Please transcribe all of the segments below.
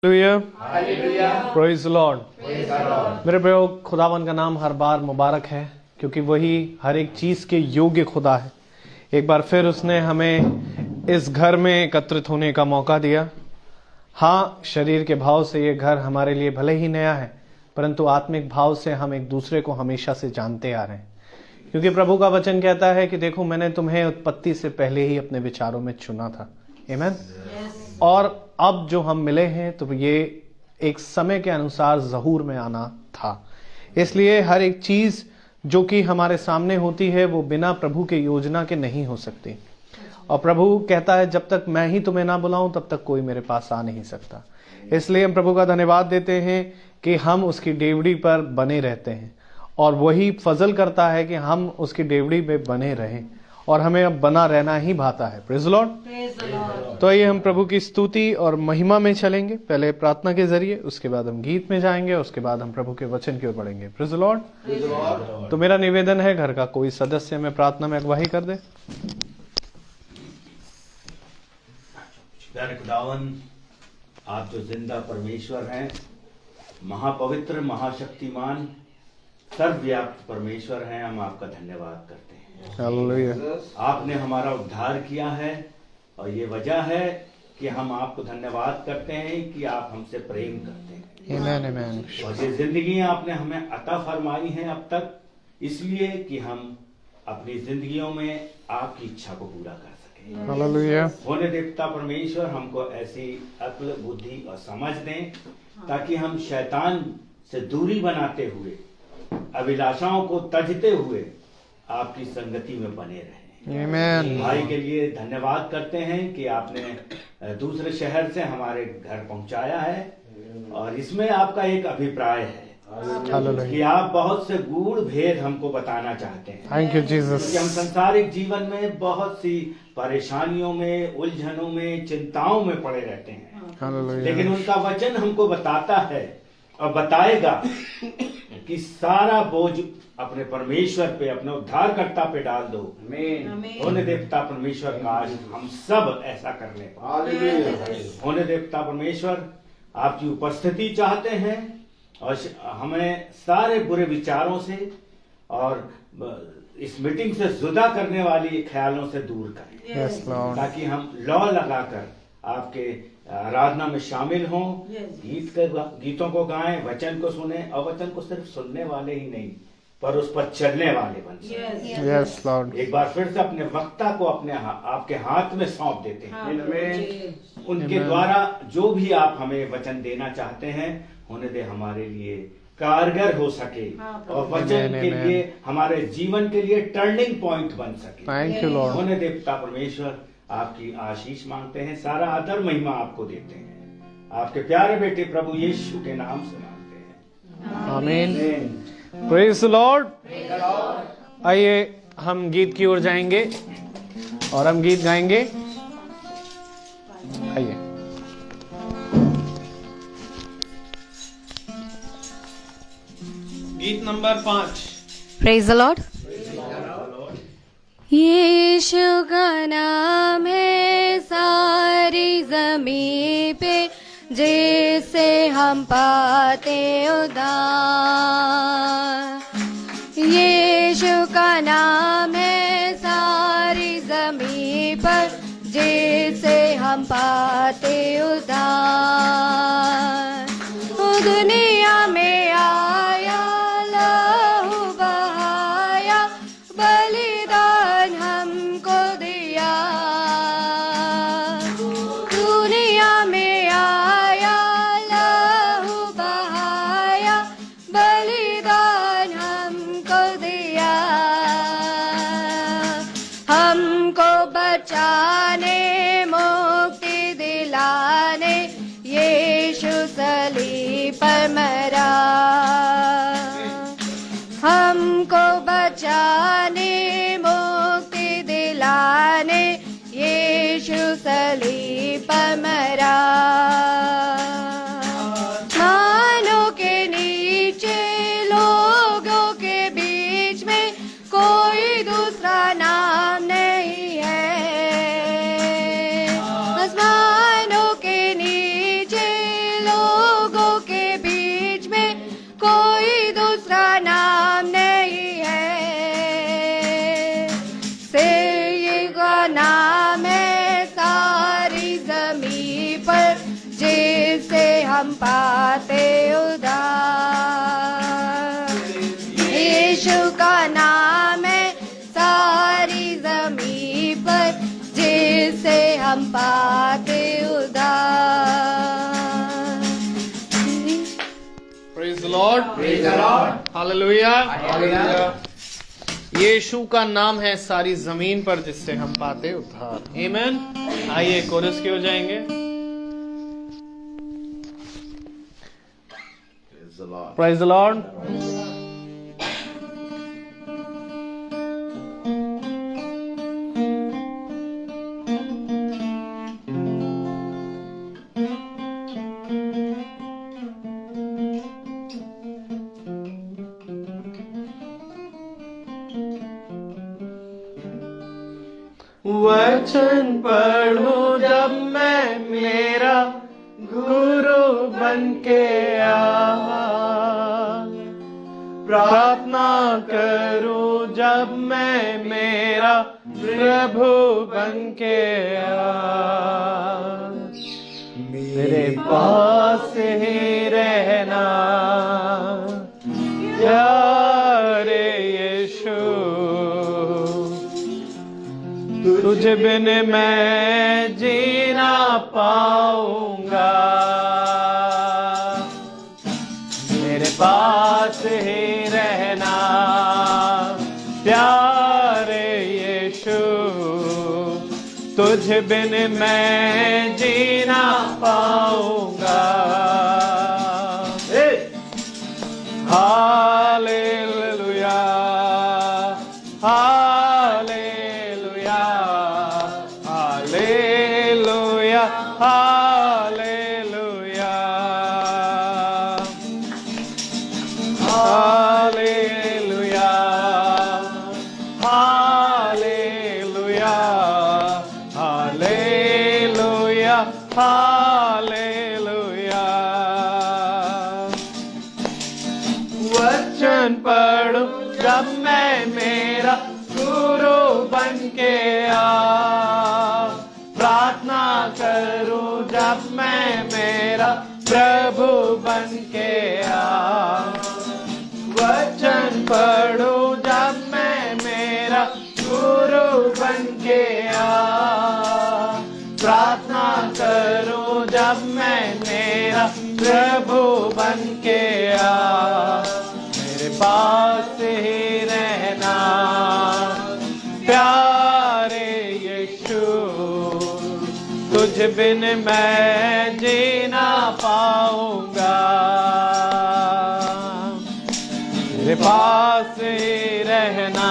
Praise the Lord. मेरे प्रियो, खुदावन का नाम हर बार मुबारक है, क्योंकि वही हर एक चीज के योग्य खुदा है। एक बार फिर उसने हमें इस घर में एकत्रित होने का मौका दिया। हाँ, शरीर के भाव से ये घर हमारे लिए भले ही नया है, परंतु आत्मिक भाव से हम एक दूसरे को हमेशा से जानते आ रहे हैं, क्योंकि प्रभु का वचन कहता है कि देखो, मैंने तुम्हें उत्पत्ति से पहले ही अपने विचारों में चुना था। आमीन। और अब जो हम मिले हैं, तो ये एक समय के अनुसार ज़हूर में आना था। इसलिए हर एक चीज जो कि हमारे सामने होती है, वो बिना प्रभु के योजना के नहीं हो सकती। और प्रभु कहता है, जब तक मैं ही तुम्हें ना बुलाऊं, तब तक कोई मेरे पास आ नहीं सकता। इसलिए हम प्रभु का धन्यवाद देते हैं कि हम उसकी डेवड़ी पर बने रहते हैं, और वही फजल करता है कि हम उसकी डेवड़ी में बने रहें, और हमें अब बना रहना ही भाता है। Praise the Lord. तो आइए हम प्रभु की स्तुति और महिमा में चलेंगे, पहले प्रार्थना के जरिए, उसके बाद हम गीत में जाएंगे, उसके बाद हम प्रभु के वचन की ओर बढ़ेंगे। Praise the Lord. तो मेरा निवेदन है, घर का कोई सदस्य में प्रार्थना में अगुवाही कर दे। प्यारे खुदावन, आप जो जिंदा परमेश्वर हैं, महापवित्र, महाशक्तिमान, सर्वव्याप्त परमेश्वर हैं, हम आपका धन्यवाद करते हैं। हालेलुया। आपने हमारा उद्धार किया है, और ये वजह है कि हम आपको धन्यवाद करते हैं कि आप हमसे प्रेम करते हैं। आमीन, आमीन। और ये जिंदगी आपने हमें अता फरमाई है अब तक, इसलिए कि हम अपनी जिंदगियों में आपकी इच्छा को पूरा कर सकें। हालेलुया। होने देवता परमेश्वर हमको ऐसी अक्ल, बुद्धि और समझ दें, ताकि हम शैतान से दूरी बनाते हुए, अभिलाषाओं को तजते हुए आपकी संगति में बने रहें। आमीन। भाई के लिए धन्यवाद करते हैं कि आपने दूसरे शहर से हमारे घर पहुंचाया है, और इसमें आपका एक अभिप्राय है कि आप बहुत से गूढ़ भेद हमको बताना चाहते हैं। Thank you Jesus. कि हम संसारिक जीवन में बहुत सी परेशानियों में, उलझनों में, चिंताओं में पड़े रहते हैं, हालेलुया। लेकिन उनका वचन हमको बताता है और बताएगा कि सारा बोझ अपने परमेश्वर पे, अपने उद्धारकर्ता पे डाल दो। होने देवता परमेश्वर, काश हम सब ऐसा कर लें। होने देवता परमेश्वर, आपकी उपस्थिति चाहते हैं, और हमें सारे बुरे विचारों से और इस मीटिंग से जुदा करने वाली ख्यालों से दूर करें। Yes, Lord. ताकि हम लौ लगाकर आपके आराधना में शामिल हों, गीतों को गाएं, वचन को सुने, और वचन को सिर्फ सुनने वाले ही नहीं, पर उस पर चलने वाले बन सकें। Yes, Lord. एक बार फिर से अपने वक्ता को आपके हाथ में सौंप देते हैं। उनके द्वारा जो भी आप हमें वचन देना चाहते हैं, होने दे हमारे लिए कारगर हो सके, और वचन के लिए, हमारे जीवन के लिए टर्निंग पॉइंट बन सके। Thank you Lord. होने देवता परमेश्वर, आपकी आशीष मांगते हैं, सारा आदर महिमा आपको देते हैं। आपके प्यारे बेटे प्रभु यीशु के नाम से मांगते हैं। आमीन। Praise the Lord. आइए हम गीत की ओर जाएंगे, और हम गीत गाएंगे। आइए। गीत number 5। Praise the lord. Yeshu का नाम है सारी ज़मीं पे, जिससे हम पाते उद्धार। यीशु का नाम है सारी ज़मीं पर, जिससे हम पाते उद्धार। दुनिया में आया, लहू बहाया, बलिदान हमको दिया। दुनिया में आया, लहू बहाया, बलिदान हमको दिया। हमको बचाने, मुक्ति दिलाने, यीशु सलीब पर मरा। हमको बचाने, मुक्ति दिलाने, यीशु सलीब पर मरा। मानों के नीचे, लोगों के बीच में, कोई दूसरा नाम नहीं है। आसमानों के नीचे, हम पाते उद्धार। यीशु का नाम है सारी जमीन पर, जिससे हम पाते उद्धार। Praise the lord, hallelujah. Yeshu का नाम है सारी जमीन पर, जिससे हम पाते उद्धार। आमीन। आइए कोरस की हो जाएंगे। Praise the Lord. वचन पढ़ूं जब मैं मेरा गुरु बन के आवा, प्रार्थना करूं जब मैं मेरा प्रभु बन के आवा, मेरे पास ही रहना प्यारे यीशु, तुझ बिन मैं जीना पाऊंगा, मेरे पास ही रहना प्यारे यीशु, तुझ बिन मैं जीना पाऊंगा। Hallelujah, hallelujah, hallelujah, hallelujah, hallelujah, hallelujah, hallelujah, hallelujah. वचन पढ़ूं जब मैं मेरा गुरु बन के आ, प्रार्थना करूं जब मैं मेरा प्रभु बन के आ, वचन पढ़ूं जब मैं मेरा गुरु बन के आ, प्रार्थना करूं जब मैं मेरा प्रभु बन के आ, मेरे पास ही रहना प्यारे यीशु, तुझ बिन मैं जीना पाऊंगा, मेरे पास ही रहना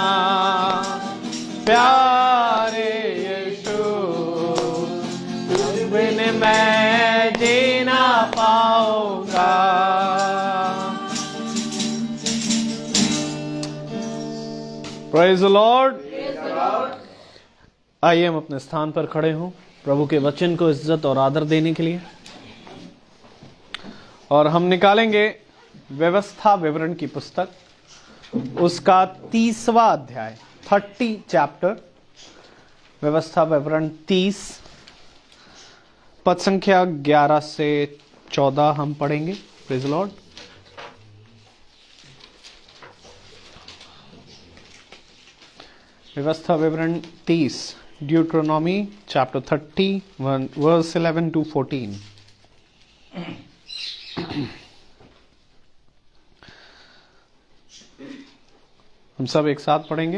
प्यारे यीशु, तुझ बिन मैं जीना पाऊंगा। Praise the Lord. आइए हम अपने स्थान पर खड़े हों प्रभु के वचन को इज्जत और आदर देने के लिए, और हम निकालेंगे व्यवस्था विवरण की पुस्तक, उसका 30वां अध्याय, 30 चैप्टर, व्यवस्था विवरण 30, पद संख्या 11 से 14 हम पढ़ेंगे। Praise the Lord. व्यवस्था विवरण 30, ड्यूट्रोनॉमी चैप्टर 30 वर्स 11 to 14। हम सब एक साथ पढ़ेंगे।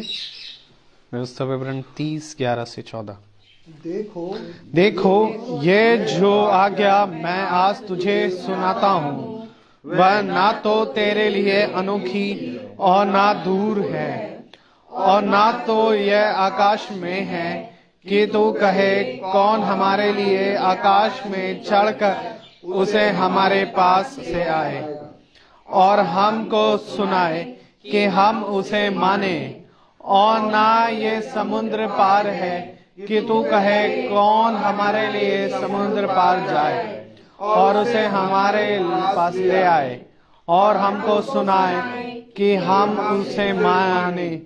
व्यवस्था विवरण 30, 11 से 14। देखो ये जो आज्ञा मैं आज तुझे सुनाता हूँ, वह ना तो तेरे लिए अनोखी और ना दूर है, और ना तो यह आकाश में है कि तू कहे कौन हमारे लिए आकाश में चढ़कर उसे हमारे पास से आए और हमको सुनाए कि हम उसे माने, और ना ये समुद्र पार है कि तू कहे कौन हमारे लिए समुद्र पार जाए और उसे हमारे पास ले आए और हमको सुनाए कि हम उसे माने,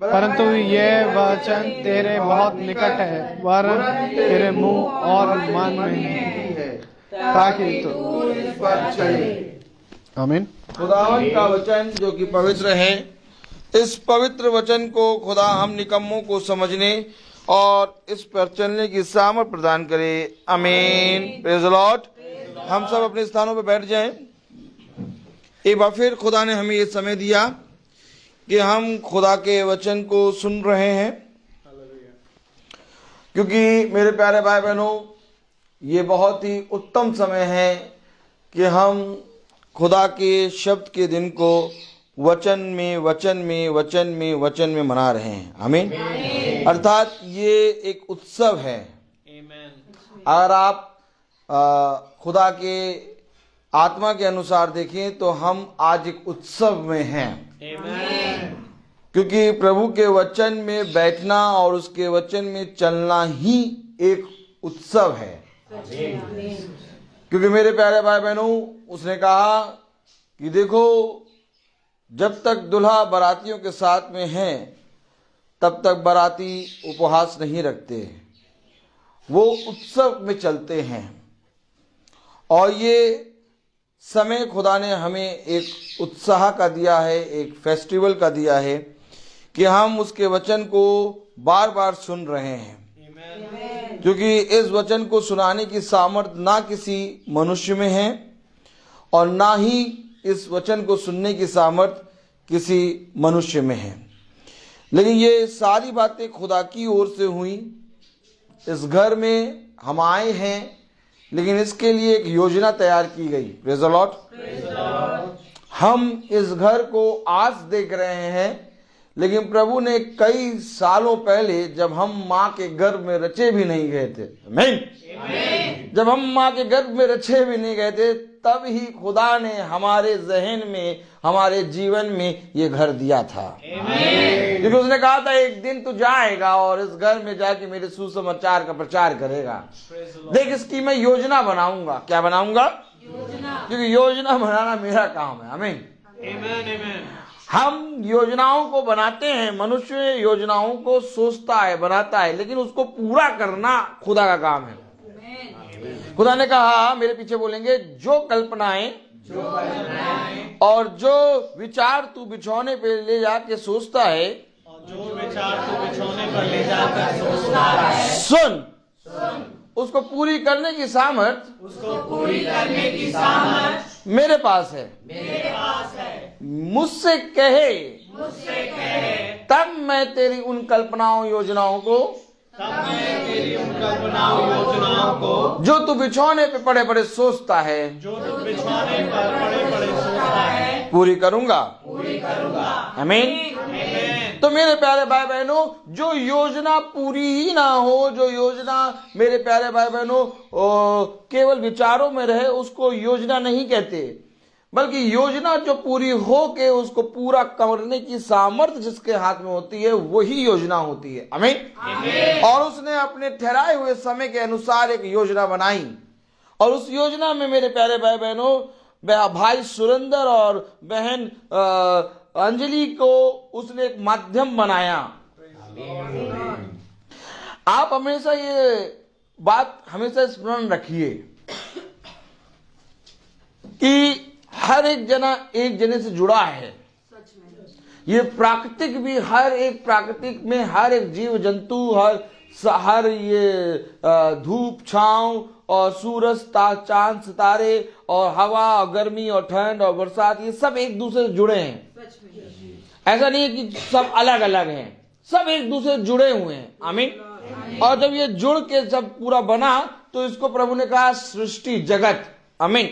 परंतु ये वचन तेरे बहुत निकट है, वरन तेरे मुंह और मन में है, ताकि तो पर चले। आमीन। खुदावन का वचन जो कि पवित्र है, इस पवित्र वचन को खुदा हम निकम्मों को समझने और इस पर चलने की सामर्थ प्रदान करे। आमीन। Praise the Lord. हम सब अपने स्थानों पर बैठ जाएं। एक बार फिर खुदा ने हमें ये समय दिया कि हम खुदा के वचन को सुन रहे हैं, क्योंकि मेरे प्यारे भाई बहनों, ये बहुत ही उत्तम समय है कि हम खुदा के शब्द के दिन को वचन में मना रहे हैं। आमीन। अर्थात ये एक उत्सव है। अगर आप खुदा के आत्मा के अनुसार देखें तो हम आज एक उत्सव में हैं, क्योंकि प्रभु के वचन में बैठना और उसके वचन में चलना ही एक उत्सव है। क्योंकि मेरे प्यारे भाई बहनों, उसने कहा कि देखो, जब तक दूल्हा बारातियों के साथ में है तब तक बाराती उपवास नहीं रखते, वो उत्सव में चलते हैं। और ये समय खुदा ने हमें एक उत्साह का दिया है, एक फेस्टिवल का दिया है कि हम उसके वचन को बार बार सुन रहे हैं, क्योंकि इस वचन को सुनाने की सामर्थ ना किसी मनुष्य में है और ना ही इस वचन को सुनने की सामर्थ किसी मनुष्य में है। लेकिन ये सारी बातें खुदा की ओर से हुई। इस घर में हम आए हैं, लेकिन इसके लिए एक योजना तैयार की गई। Praise the Lord. हम इस घर को आज देख रहे हैं, लेकिन प्रभु ने कई सालों पहले, जब हम माँ के गर्भ में रचे भी नहीं गए थे, आमीन, जब हम माँ के गर्भ में रचे भी नहीं गए थे, तब ही खुदा ने हमारे जहन में, हमारे जीवन में ये घर दिया था। क्योंकि उसने कहा था एक दिन तू जाएगा और इस घर में जाके मेरे सुसमाचार का प्रचार करेगा। देख, इसकी मैं योजना बनाऊंगा। क्या बनाऊंगा? क्योंकि योजना बनाना मेरा काम है। आमीन। हम योजनाओं को बनाते हैं, मनुष्य योजनाओं को सोचता है, बनाता है, लेकिन उसको पूरा करना खुदा का काम है। खुदा ने कहा, मेरे पीछे बोलेंगे, जो कल्पनाएं और जो विचार तू बिछौने पे ले जाके सोचता है, जो विचार तू बिछौने पर ले जाकर सोचता है, सुन, उसको पूरी करने की सामर्थ मेरे पास है। मुझसे कहे, तब मैं तेरी उन कल्पनाओं योजनाओं को, जो तू बिछौने पे पड़े पड़े सोचता है, पूरी करूंगा। आमीन। तो मेरे प्यारे भाई बहनों, जो योजना पूरी ही ना हो, जो योजना मेरे प्यारे भाई बहनों केवल विचारों में रहे, उसको योजना नहीं कहते, बल्कि योजना जो पूरी हो के उसको पूरा करने की सामर्थ्य जिसके हाथ में होती है, वही योजना होती है। आमीन। और उसने अपने ठहराए हुए समय के अनुसार एक योजना बनाई, और उस योजना में मेरे प्यारे भाई बहनों, भाई सुरेंद्र और बहन अंजलि को उसने एक माध्यम बनाया। आप हमेशा ये बात हमेशा स्मरण रखिए कि हर एक जना एक जने से जुड़ा है। ये प्राकृतिक भी, हर एक प्राकृतिक में हर एक जीव जंतु, हर ये धूप छांव और सूरज चांद सितारे और हवा और गर्मी और ठंड और बरसात, ये सब एक दूसरे से जुड़े हैं। ऐसा नहीं है कि सब अलग अलग हैं, सब एक दूसरे से जुड़े हुए हैं। आमीन। और जब ये जुड़ के जब पूरा बना, तो इसको प्रभु ने कहा सृष्टि जगत। आमीन।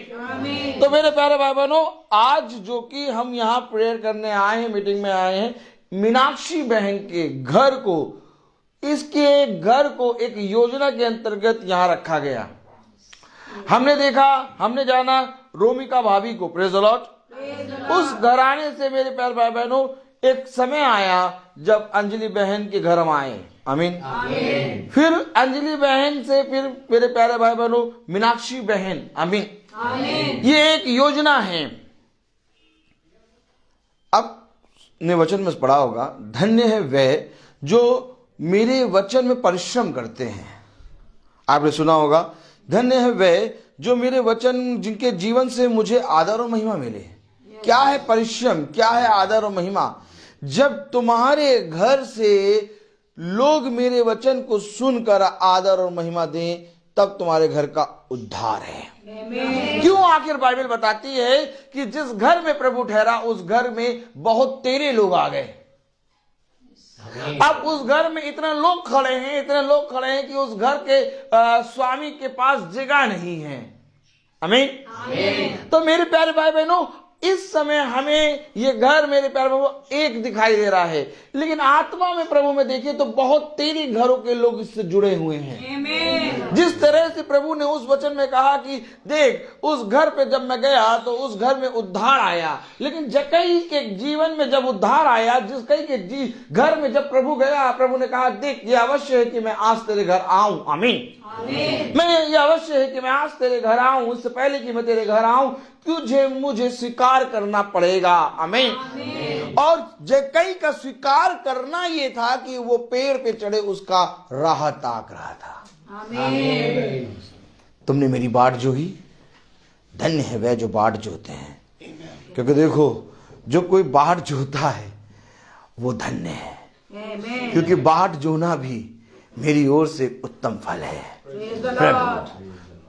तो मेरे प्यारे भाई बहनों, आज जो कि हम यहाँ प्रेयर करने आए हैं, मीटिंग में आए हैं, मीनाक्षी बहन के घर को, इसके घर को एक योजना के अंतर्गत यहाँ रखा गया। हमने देखा, हमने जाना रोमिका भाभी को। Praise the Lord. उस घराने से मेरे प्यारे भाई बहनों एक समय आया जब अंजलि बहन के घर हम आए। आमीन। फिर अंजलि बहन से फिर मेरे प्यारे भाई बहनों मीनाक्षी बहन। आमीन। ये एक योजना है। अब ने वचन में पढ़ा होगा, धन्य है वह जो मेरे वचन में परिश्रम करते हैं। आपने सुना होगा, धन्य है वह जो मेरे वचन, जिनके जीवन से मुझे आदर और महिमा मिले। क्या है परिश्रम, क्या है आदर और महिमा? जब तुम्हारे घर से लोग मेरे वचन को सुनकर आदर और महिमा दें, तब तुम्हारे घर का उद्धार है। क्यों आखिर बाइबल बताती है कि जिस घर में प्रभु ठहरा उस घर में बहुत तेरे लोग आ गए। अब उस घर में इतने लोग खड़े हैं कि उस घर के स्वामी के पास जगह नहीं है। आमीन। तो मेरे प्यारे भाई बहनों, इस समय हमें ये घर, मेरे प्यारे प्रभु, एक दिखाई दे रहा है, लेकिन आत्मा में प्रभु में देखिए तो बहुत तेरी घरों के लोग इससे जुड़े हुए हैं। जिस तरह से प्रभु ने उस वचन में कहा कि देख, उस घर पे जब मैं गया तो उस घर में उद्धार आया, लेकिन जक्कई के जीवन में जब उद्धार आया, जक्कई के घर में जब प्रभु गया, प्रभु ने कहा देख, ये अवश्य है कि मैं आज तेरे घर आऊं। आमीन। मैं, ये अवश्य है कि मैं आज तेरे घर आऊं, उससे पहले कि मैं तेरे घर आऊं तुझे मुझे स्वीकार करना पड़ेगा। आमीन। और जक्कई का स्वीकार करना ये था कि वो पेड़ पे चढ़े उसका राह ताक रहा था। आमीन। तुमने मेरी बाट जोही, धन्य है वह जो बाट जोते हैं, क्योंकि देखो, जो कोई बाट जोता है वो धन्य है, क्योंकि बाट जोना भी मेरी ओर से उत्तम फल है।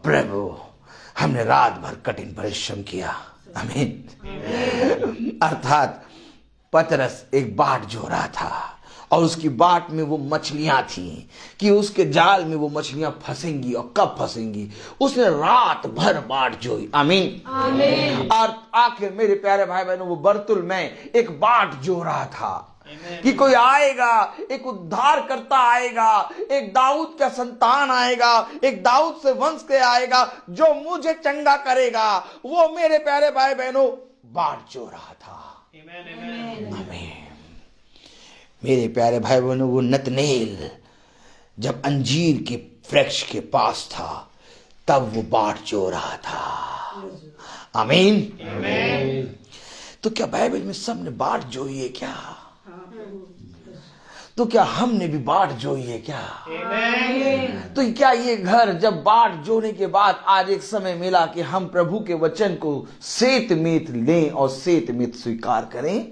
प्रभु, हमने रात भर कठिन परिश्रम किया। आमीन। अर्थात पतरस एक बाट जो रहा था और उसकी बाट में वो मछलियां थी कि उसके जाल में वो मछलियां फंसेंगी और कब फंसेंगी। उसने रात भर बाट जोई। आमीन। आमीन। और आखिर मेरे प्यारे भाई बहनों, वो बर्तुल में एक बाट जो रहा था कि कोई आएगा, एक उद्धार करता आएगा, एक दाऊद का संतान आएगा, एक दाऊद से वंश के आएगा जो मुझे चंगा करेगा। वो मेरे प्यारे भाई बहनों बाट जो रहा था। आमीन। मेरे प्यारे भाई बहनों, वो नतनेल जब अंजीर के वृक्ष के पास था तब वो बाट जो रहा था। आमीन। तो क्या बाइबल में सबने बाट जोई है क्या? तो क्या हमने भी बाट जोई है क्या? तो क्या ये घर जब बाट जोने के बाद आज एक समय मिला कि हम प्रभु के वचन को सेत मीत लें और सेत मीत स्वीकार करें?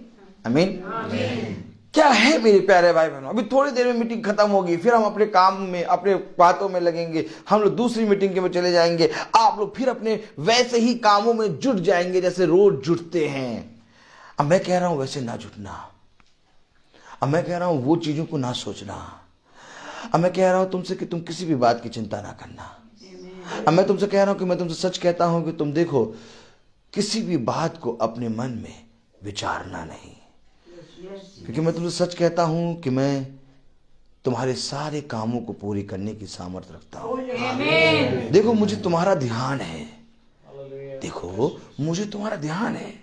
आमीन। क्या है मेरे प्यारे भाई बहनों, अभी थोड़ी देर में मीटिंग खत्म होगी, फिर हम अपने काम में, अपने बातों में लगेंगे, हम लोग दूसरी मीटिंग के में चले जाएंगे, आप लोग फिर अपने वैसे ही कामों में जुट जाएंगे जैसे रोज जुटते हैं। अब मैं कह रहा हूं वैसे ना जुटना, अब मैं कह रहा हूं वो चीजों को ना सोचना, अब मैं कह रहा हूं तुमसे कि तुम किसी भी बात की चिंता ना करना। अब मैं तुमसे कह रहा हूं कि मैं तुमसे सच कहता हूं कि तुम देखो, किसी भी बात को अपने मन में विचारना नहीं, क्योंकि मैं तुमसे सच कहता हूं कि मैं तुम्हारे सारे कामों को पूरी करने की सामर्थ्य रखता हूं। देखो, मुझे तुम्हारा ध्यान है, देखो मुझे तुम्हारा ध्यान है।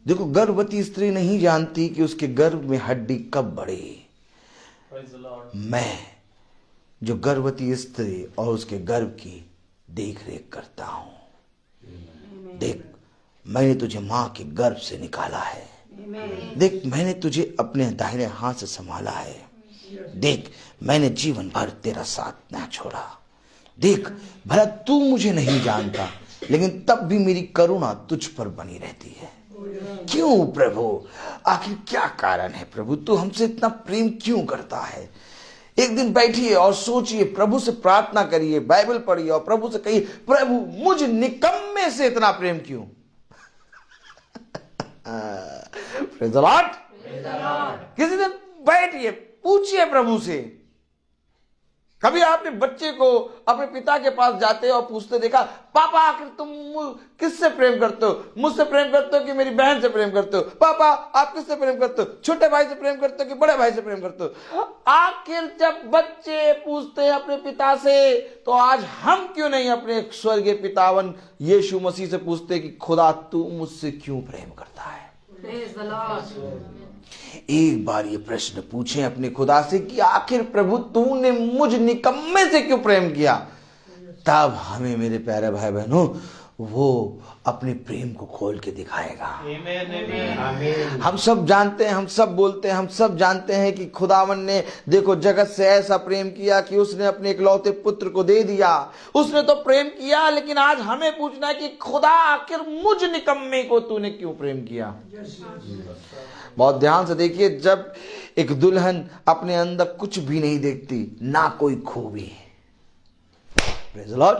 देखो, गर्भवती स्त्री नहीं जानती कि उसके गर्भ में हड्डी कब बढ़े। मैं जो गर्भवती स्त्री और उसके गर्भ की देख रेख करता हूं। देख, मैंने तुझे मां के गर्भ से निकाला है। देख, मैंने तुझे अपने दाहिने हाथ से संभाला है। देख, मैंने जीवन भर तेरा साथ ना छोड़ा। देख, भला तू मुझे नहीं जानता, लेकिन तब भी मेरी करुणा तुझ पर बनी रहती है। क्यों प्रभु? आखिर क्या कारण है प्रभु? तू हमसे इतना प्रेम क्यों करता है? एक दिन बैठिए और सोचिए, प्रभु से प्रार्थना करिए, बाइबल पढ़िए और प्रभु से कहिए, प्रभु मुझ निकम्मे से इतना प्रेम क्यों? Praise the Lord. किसी दिन बैठिए, पूछिए प्रभु से। कभी आपने बच्चे को अपने पिता के पास जाते और पूछते देखा, पापा आखिर तुम किससे प्रेम करते हो? मुझसे प्रेम करते हो कि मेरी बहन से प्रेम करते हो? पापा आप किससे प्रेम करते हो? छोटे भाई से प्रेम करते हो कि बड़े भाई से प्रेम करते हो? आखिर जब बच्चे पूछते हैं अपने पिता से, तो आज हम क्यों नहीं अपने स्वर्गीय पितावन यीशु मसीह से पूछते कि खुदा तू मुझसे क्यों प्रेम करता है? एक बार ये प्रश्न पूछें अपने खुदा से कि आखिर प्रभु तूने मुझ निकम्मे से क्यों प्रेम किया? तब हमें मेरे प्यारे भाई बहनों वो अपने प्रेम को खोल के दिखाएगा। आमीन। हम सब जानते हैं, हम सब बोलते हैं, हम सब जानते हैं कि खुदावन ने देखो जगत से ऐसा प्रेम किया कि उसने अपने इकलौते पुत्र को दे दिया। उसने तो प्रेम किया, लेकिन आज हमें पूछना है कि खुदा आखिर मुझ निकम्मे को तूने क्यों प्रेम किया। बहुत ध्यान से देखिए, जब एक दुल्हन अपने अंदर कुछ भी नहीं देखती, ना कोई खूबी, प्रेज़ द लॉर्ड,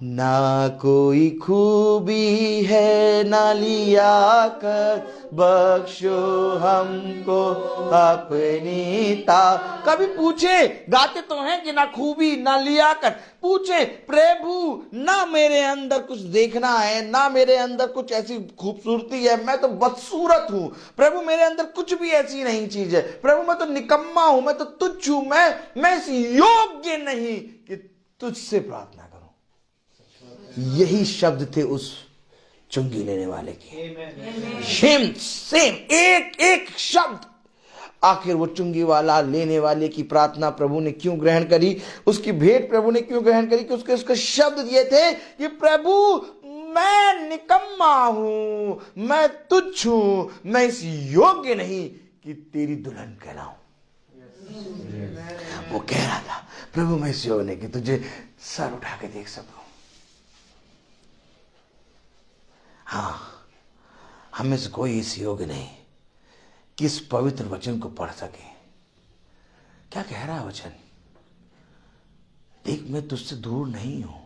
ना कोई खूबी है, ना लियाकत बख्शो हमको अपनी ता। कभी पूछे, गाते तो हैं कि ना खूबी ना लियाकत, पूछे प्रभु ना मेरे अंदर कुछ देखना है, ना मेरे अंदर कुछ ऐसी खूबसूरती है, मैं तो बदसूरत हूं प्रभु, मेरे अंदर कुछ भी ऐसी नहीं चीज है प्रभु, मैं तो निकम्मा हूं, मैं तो तुच्छ हूं, मैं इस योग्य नहीं कि तुझसे प्रार्थना करूं। यही शब्द थे उस चुंगी लेने वाले के, सेम एक शब्द। आखिर वो चुंगी वाला लेने वाले की प्रार्थना प्रभु ने क्यों ग्रहण करी, उसकी भेंट प्रभु ने क्यों ग्रहण करी, कि उसके शब्द ये थे कि प्रभु मैं निकम्मा हूं, मैं तुच्छ हूं, मैं इस योग्य नहीं कि तेरी दुल्हन कहलाऊं। वो कह रहा था प्रभु मैं इस योग्य नहीं कि तुझे सर उठा के देख सकूं। हाँ, हमें से कोई इस योग्य नहीं कि इस पवित्र वचन को पढ़ सके। क्या कह रहा है वचन? देख मैं तुझसे दूर नहीं हूं,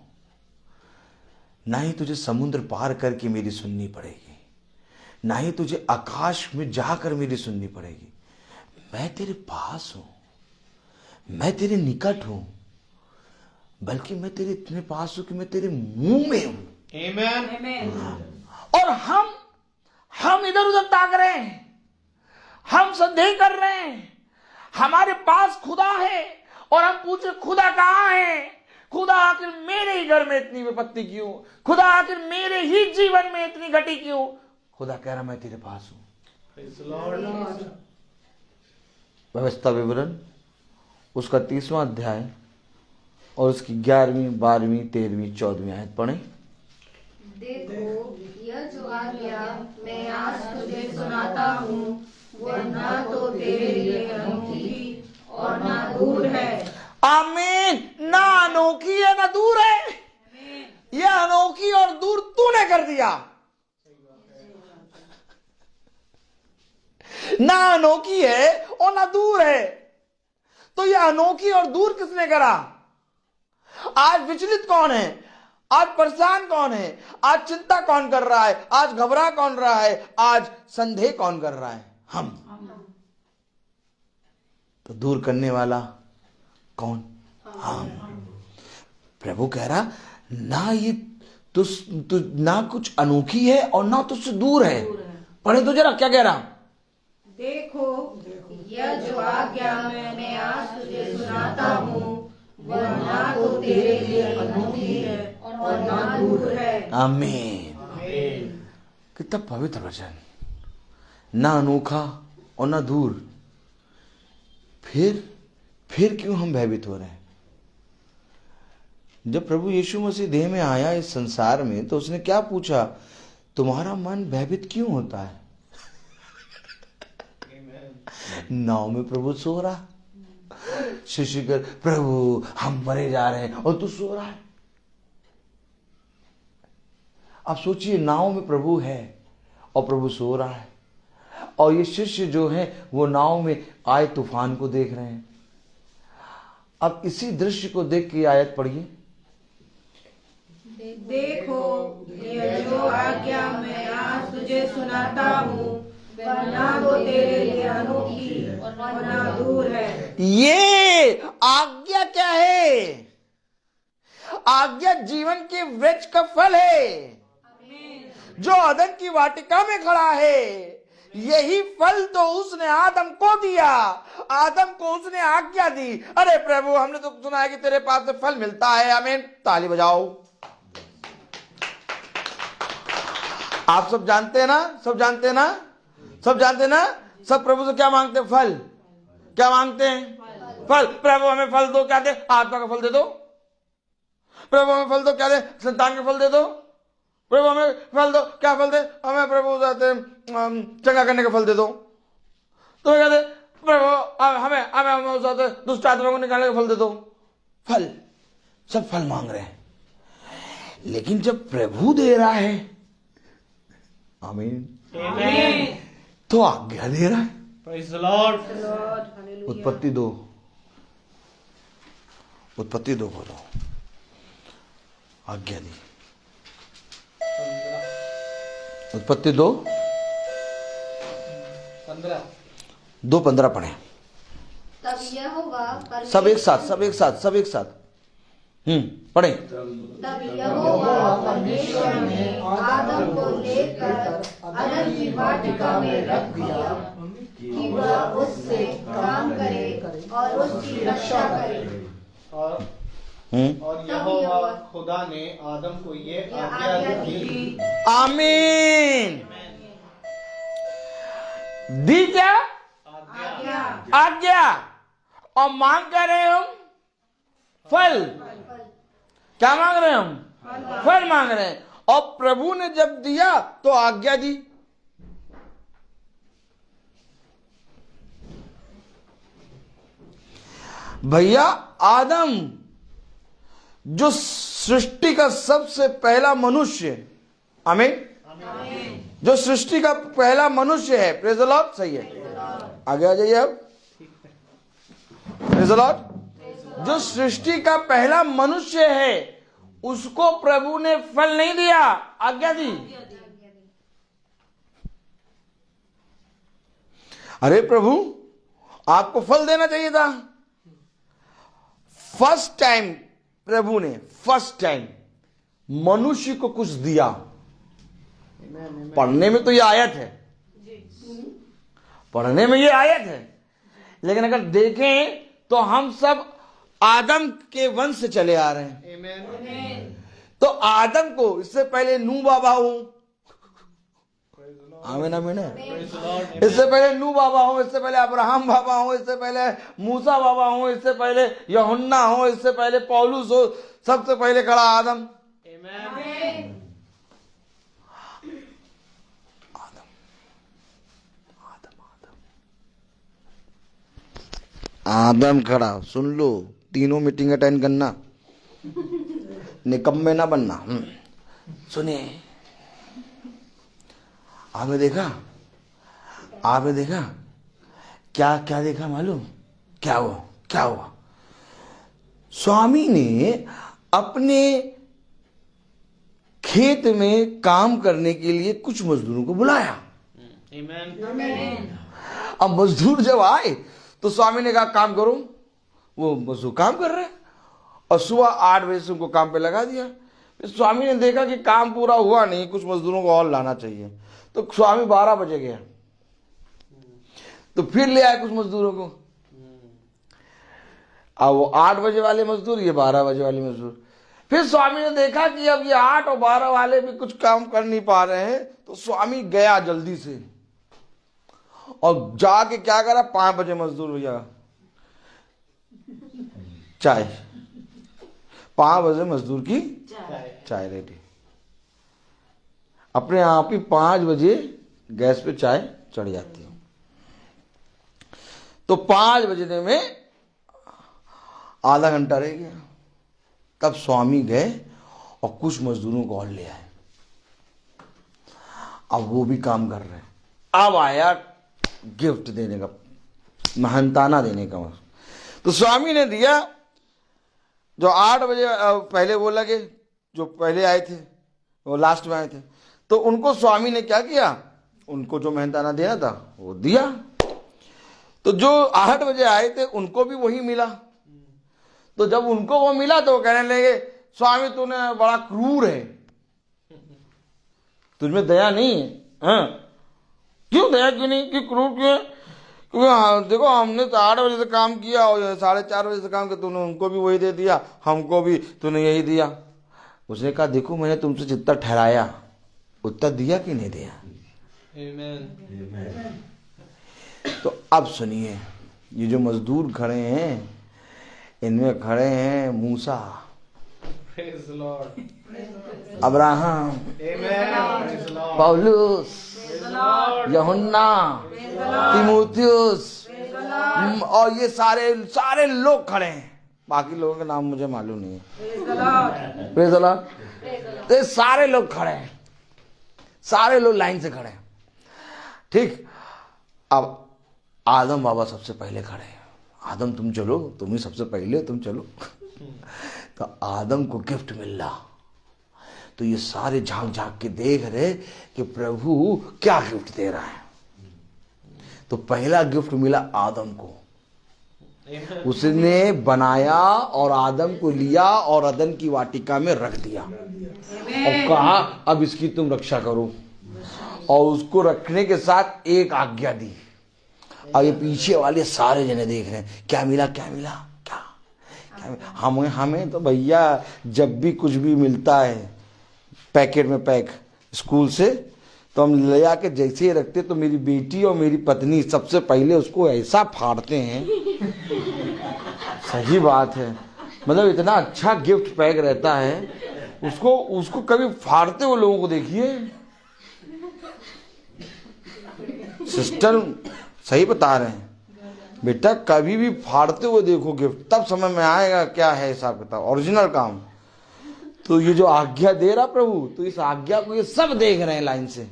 ना ही तुझे समुद्र पार करके मेरी सुननी पड़ेगी, ना ही तुझे आकाश में जाकर मेरी सुननी पड़ेगी। मैं तेरे पास हूं, मैं तेरे निकट हूं, बल्कि मैं तेरे इतने पास हूं कि मैं तेरे मुंह में हूं। आमीन। और हम इधर उधर ताक रहे हैं, हम संदेह कर रहे हैं, हमारे पास खुदा है और हम पूछे खुदा कहां है, खुदा आखिर मेरे ही घर में इतनी विपत्ति क्यों, खुदा आखिर मेरे ही जीवन में इतनी घटी क्यों। खुदा कह रहा मैं तेरे पास हूं। व्यवस्था विवरण उसका 30वां अध्याय और उसकी 11वीं 12वीं 13वीं 14वीं आयत पढ़ें। देखो यह जो आज्ञा मैं आज तुझे सुनाता हूँ, वह ना तो तेरे लिए अनोखी और ना दूर है। आमीन। ना अनोखी है ना दूर है, यह अनोखी और दूर तूने कर दिया। ना अनोखी है और ना दूर है, तो यह अनोखी और दूर किसने करा? आज विचलित कौन है? आज परेशान कौन है? आज चिंता कौन कर रहा है? आज घबरा कौन रहा है? आज संदेह कौन कर रहा है? हम। तो दूर करने वाला कौन? हम। प्रभु कह रहा ना ये तु ना कुछ अनोखी है और ना तुझसे दूर है। पढ़े तो जरा क्या कह रहा? देखो यह जो आज्ञा मैं आज तुझे सुनाता हूँ, वह ना तो तेरे लिए अनोखी है और ना दूर है। आमीन। कितना पवित्र वचन। ना अनोखा और ना दूर। फिर क्यों हम भयभीत हो रहे हैं? जब प्रभु यीशु मसीह देह में आया इस संसार में, तो उसने क्या पूछा? तुम्हारा मन भयभीत क्यों होता है? नाव में प्रभु सो रहा, शिष्य कर प्रभु हम मरे जा रहे हैं और तू सो रहा है। अब सोचिए, नाव में प्रभु है और प्रभु सो रहा है, और ये शिष्य जो है वो नाव में आए तूफान को देख रहे हैं। अब इसी दृश्य को देख के आयत पढ़िए। देखो यह जो आज्ञा मैं आज तुझे सुनाता हूँ, वह ना तो तेरे लिए अनोखी और ना दूर है। ये आज्ञा क्या है? आज्ञा जीवन के वृक्ष का फल है जो अदन की वाटिका में खड़ा है। यही फल तो उसने आदम को दिया, आदम को उसने आज्ञा दी। अरे प्रभु हमने तो सुना है कि तेरे पास से फल मिलता है। आमीन। ताली बजाओ। आप सब जानते हैं ना, सब जानते हैं ना, सब जानते हैं ना। सब प्रभु से क्या मांगते हैं? फल। क्या मांगते हैं? फल। प्रभु हमें फल दो। क्या दे? आत्मा का फल दे दो। प्रभु हमें फल दो, क्या दे? संतान के फल दे दो। प्रभु हमें फल दो, क्या फल दे? हमें प्रभु चंगा करने का फल दे दो। तो कहते प्रभु हमें हमें दुष्ट आत्मा को निकालने का फल दे दो। फल, सब फल मांग रहे हैं। लेकिन जब प्रभु दे रहा है, आमीन, तो आज्ञा दे रहा है। Praise the Lord. उत्पत्ति 2 बोलो, आज्ञा दी। उत्पत्ति 2:15 पढ़े। तब यहोवा सब एक साथ पढ़े। तब यहोवा परमेश्वर ने आदम को लेकर अदन की वाटिका में रख दिया कि वह उससे काम करे और उसकी रक्षा करे। और यहोवा खुदा ने आदम को ये आज्ञा दी। आमीन। दी क्या? आज्ञा। और मांग कर रहे हम फल। क्या मांग रहे हैं हम? फल मांग रहे हैं। और प्रभु ने जब दिया तो आज्ञा दी। भैया आदम जो सृष्टि का सबसे पहला मनुष्य, आमीन, जो सृष्टि का पहला मनुष्य है, प्रेज़ द लॉर्ड, सही है, आगे आ जाइए अब, प्रेज़ द लॉर्ड। जो सृष्टि का पहला मनुष्य है उसको प्रभु ने फल नहीं दिया, आज्ञा दी। अरे प्रभु आपको फल देना चाहिए था। फर्स्ट टाइम प्रभु ने मनुष्य को कुछ दिया। पढ़ने में तो ये आयत है, पढ़ने में ये आयत है, लेकिन अगर देखें तो हम सब आदम के वंश से चले आ रहे हैं। तो आदम को इससे पहले नूह बाबा हूं, आमीन आमीन, इससे पहले नूह बाबा हूं, इससे पहले अब्राहम बाबा हूं, इससे पहले मूसा बाबा हूं, इससे पहले यूहन्ना हूं, इससे पहले पौलुस हो, सबसे पहले खड़ा आदम। आदम खड़ा, सुन लो, तीनों मीटिंग अटेंड करना, निकम्मे ना बनना। सुनिए, आपने देखा क्या क्या देखा मालूम? क्या हुआ? स्वामी ने अपने खेत में काम करने के लिए कुछ मजदूरों को बुलाया। अब मजदूर जब आए तो स्वामी ने कहा काम करो। वो मजदूर काम कर रहे हैं और सुबह 8 बजे से उनको काम पे लगा दिया। फिर स्वामी ने देखा कि काम पूरा हुआ नहीं, कुछ मजदूरों को और लाना चाहिए, तो स्वामी 12 बजे गया, तो फिर ले आए कुछ मजदूरों को। अब वो 8 बजे वाले मजदूर, ये 12 बजे वाले मजदूर। फिर स्वामी ने देखा कि अब ये 8 और 12 वाले भी कुछ काम कर नहीं पा रहे हैं, तो स्वामी गया जल्दी से और जाके क्या करा, 5 बजे मजदूर हो गया चाय, 5 बजे मजदूर की चाय रेडी। अपने आप ही 5 बजे गैस पे चाय चढ़ जाती है। तो 5 बजने में आधा घंटा रह गया। तब स्वामी गए और कुछ मजदूरों को और ले आए। अब वो भी काम कर रहे हैं। अब आया गिफ्ट देने का, महंताना देने का। तो स्वामी ने दिया, जो 8 बजे पहले वो लगे, जो पहले आए थे वो लास्ट में आए थे, तो उनको स्वामी ने क्या किया, उनको जो मेहनताना देना था वो दिया। तो जो 8 बजे आए थे उनको भी वही मिला। तो जब उनको वो मिला तो वो कहने लगे, स्वामी तूने बड़ा क्रूर है, तुझमें दया नहीं है। हाँ? क्यों दया क्यों नहीं, कि क्रूर क्यों है? क्योंकि देखो हमने तो 8 बजे से काम किया और 4:30 बजे से काम किया, तूने उनको भी वही दे दिया, हमको भी तूने यही दिया। उसने कहा देखो मैंने तुमसे जितना ठहराया उतना दिया कि नहीं दिया। तो अब सुनिए, ये जो मजदूर खड़े हैं इनमें खड़े हैं मूसा, Praise the Lord. Abraham, Amen. Praise the Lord. पौलुस, Praise the Lord. यूहन्ना, तीमुथियुस, और ये सारे लोग खड़े हैं। बाकी लोगों के नाम मुझे मालूम नहीं है। Praise the Lord. तो ये सारे लोग खड़े हैं, सारे लोग लाइन से खड़े हैं। ठीक, अब आदम बाबा सबसे पहले खड़े हैं। आदम तुम चलो, तुम ही सबसे पहले, तुम चलो। तो आदम को गिफ्ट मिल रहा, तो ये सारे झांक झांक के देख रहे कि प्रभु क्या गिफ्ट दे रहा है। तो पहला गिफ्ट मिला आदम को, उसने बनाया और आदम को लिया और अदन की वाटिका में रख दिया और कहा अब इसकी तुम रक्षा करो, और उसको रखने के साथ एक आज्ञा दी। अब ये पीछे वाले सारे जने देख रहे हैं क्या मिला, क्या मिला, क्या मिला? हमें तो भैया जब भी कुछ भी मिलता है पैकेट में पैक स्कूल से, तो हम ले आके जैसे ही रखते, तो मेरी बेटी और मेरी पत्नी सबसे पहले उसको ऐसा फाड़ते हैं। सही बात है, मतलब इतना अच्छा गिफ्ट पैक रहता है, उसको कभी फाड़ते हुए लोगों को देखिए। सिस्टर सही बता रहे हैं बेटा, कभी भी फाड़ते हुए देखो गिफ्ट, तब समझ में आएगा क्या है हिसाब किताब, ओरिजिनल काम। तो ये जो आज्ञा दे रहा प्रभु, तो इस आज्ञा को ये सब देख रहे हैं लाइन से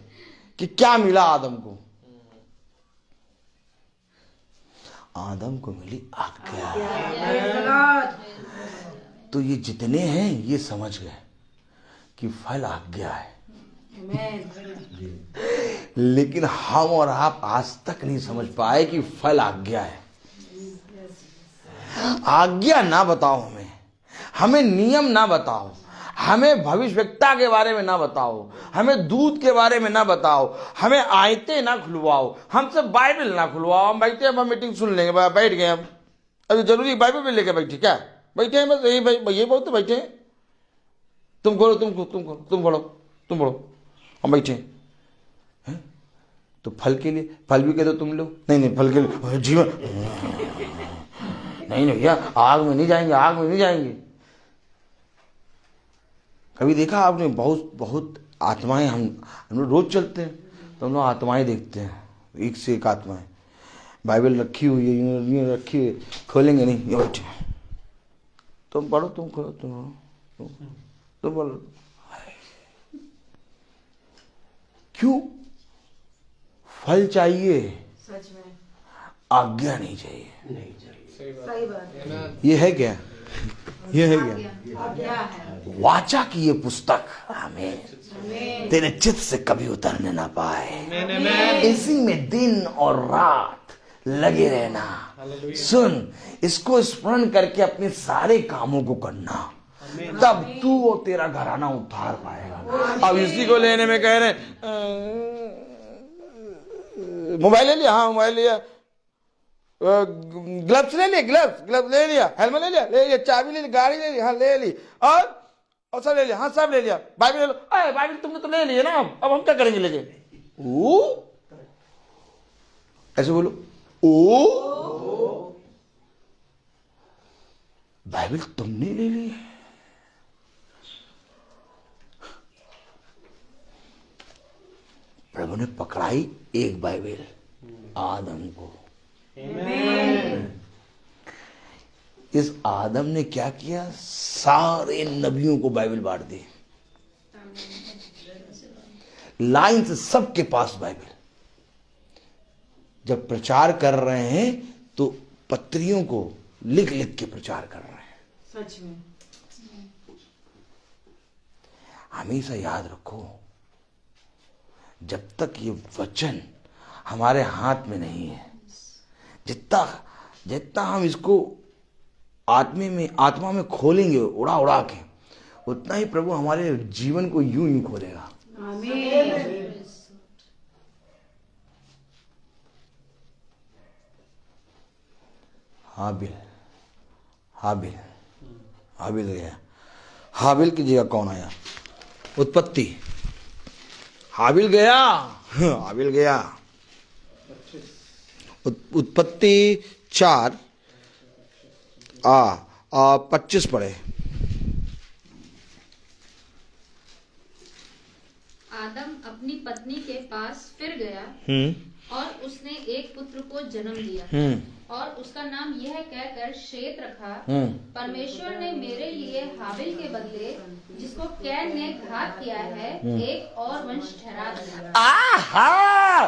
कि क्या मिला आदम को। आदम को मिली आज्ञा। तो ये जितने हैं ये समझ गए कि फल आज्ञा है। लेकिन हम और आप आज तक नहीं समझ पाए कि फल आज्ञा है। आज्ञा ना बताओ हमें नियम ना बताओ, हमें भविष्यवक्ता के बारे में ना बताओ, हमें दूध के बारे में ना बताओ, हमें आयतें ना खुलवाओ, हमसे बाइबल ना खुलवाओ। हम बैठे, हम मीटिंग सुन लेंगे, बैठ गए हम। अभी जरूरी बाइबल भी लेके बैठे क्या? बैठे हैं बस, यही बहुत बैठे हैं। तुम खोलो, तुम खोलो, हम बैठे हैं। तो फल के लिए, फल भी कह दो तुम लोग। नहीं, फल के लिए जीवन नहीं भैया, आग में नहीं जाएंगे। कभी देखा आपने, बहुत आत्माएं, हम लोग रोज चलते हैं तो हम लोग आत्माएं देखते हैं, एक से एक आत्माएं। बाइबल रखी हुई है, यूं रखी हुई, खोलेंगे नहीं, ये बैठे। तुम पढ़ो, तुम खोलो, तुम बोलो। क्यों? फल चाहिए, सच में आज्ञा नहीं चाहिए। सही बात। ये है क्या? आज्ञा है। वाचा की ये पुस्तक हमें तेरे चित्त से कभी उतरने ना पाए, इसी में दिन और रात लगे रहना। सुन, इसको स्मरण करके अपने सारे कामों को करना, तब तू और तेरा घराना उद्धार पाएगा। अब इसी को लेने में कह रहे मोबाइल ले लिया, हाँ मोबाइल लिया, ग्लव्स ले लिए, ग्लव्स ले लिया, हेलमेट ले लिया, चाबी ले ली, गाड़ी ले ली, हाँ ले ली, और सब ले लिया, हाँ सब ले लिया। बाइबल ले लो, अरे बाइबल तुमने तो ले लिया ना, अब हम क्या करेंगे लेके? ऐसे बोलो, बाइबल तुमने ले ली। प्रभु ने पकड़ाई एक बाइबल आदम को। इस आदम ने क्या किया? सारे नबियों को बाइबल बांट दी, लाइन से सबके पास बाइबल। जब प्रचार कर रहे हैं तो पत्रियों को लिख लिख के प्रचार कर रहे हैं। सच में हमेशा याद रखो, जब तक ये वचन हमारे हाथ में नहीं है, जितना हम इसको आत्मा में खोलेंगे उड़ा के, उतना ही प्रभु हमारे जीवन को यूं खोलेगा। आमीन। हाबिल गया। हाबिल की जगह कौन आया? उत्पत्ति। हाबिल गया। उत्पत्ति 4 25 पढ़े। आदम अपनी पत्नी के पास फिर गया और उसने एक पुत्र को जन्म दिया और उसका नाम यह कहकर शेत रखा, परमेश्वर ने मेरे लिए हाबिल के बदले जिसको कैन ने घात किया है एक और वंश ठहरा दिया। आहा!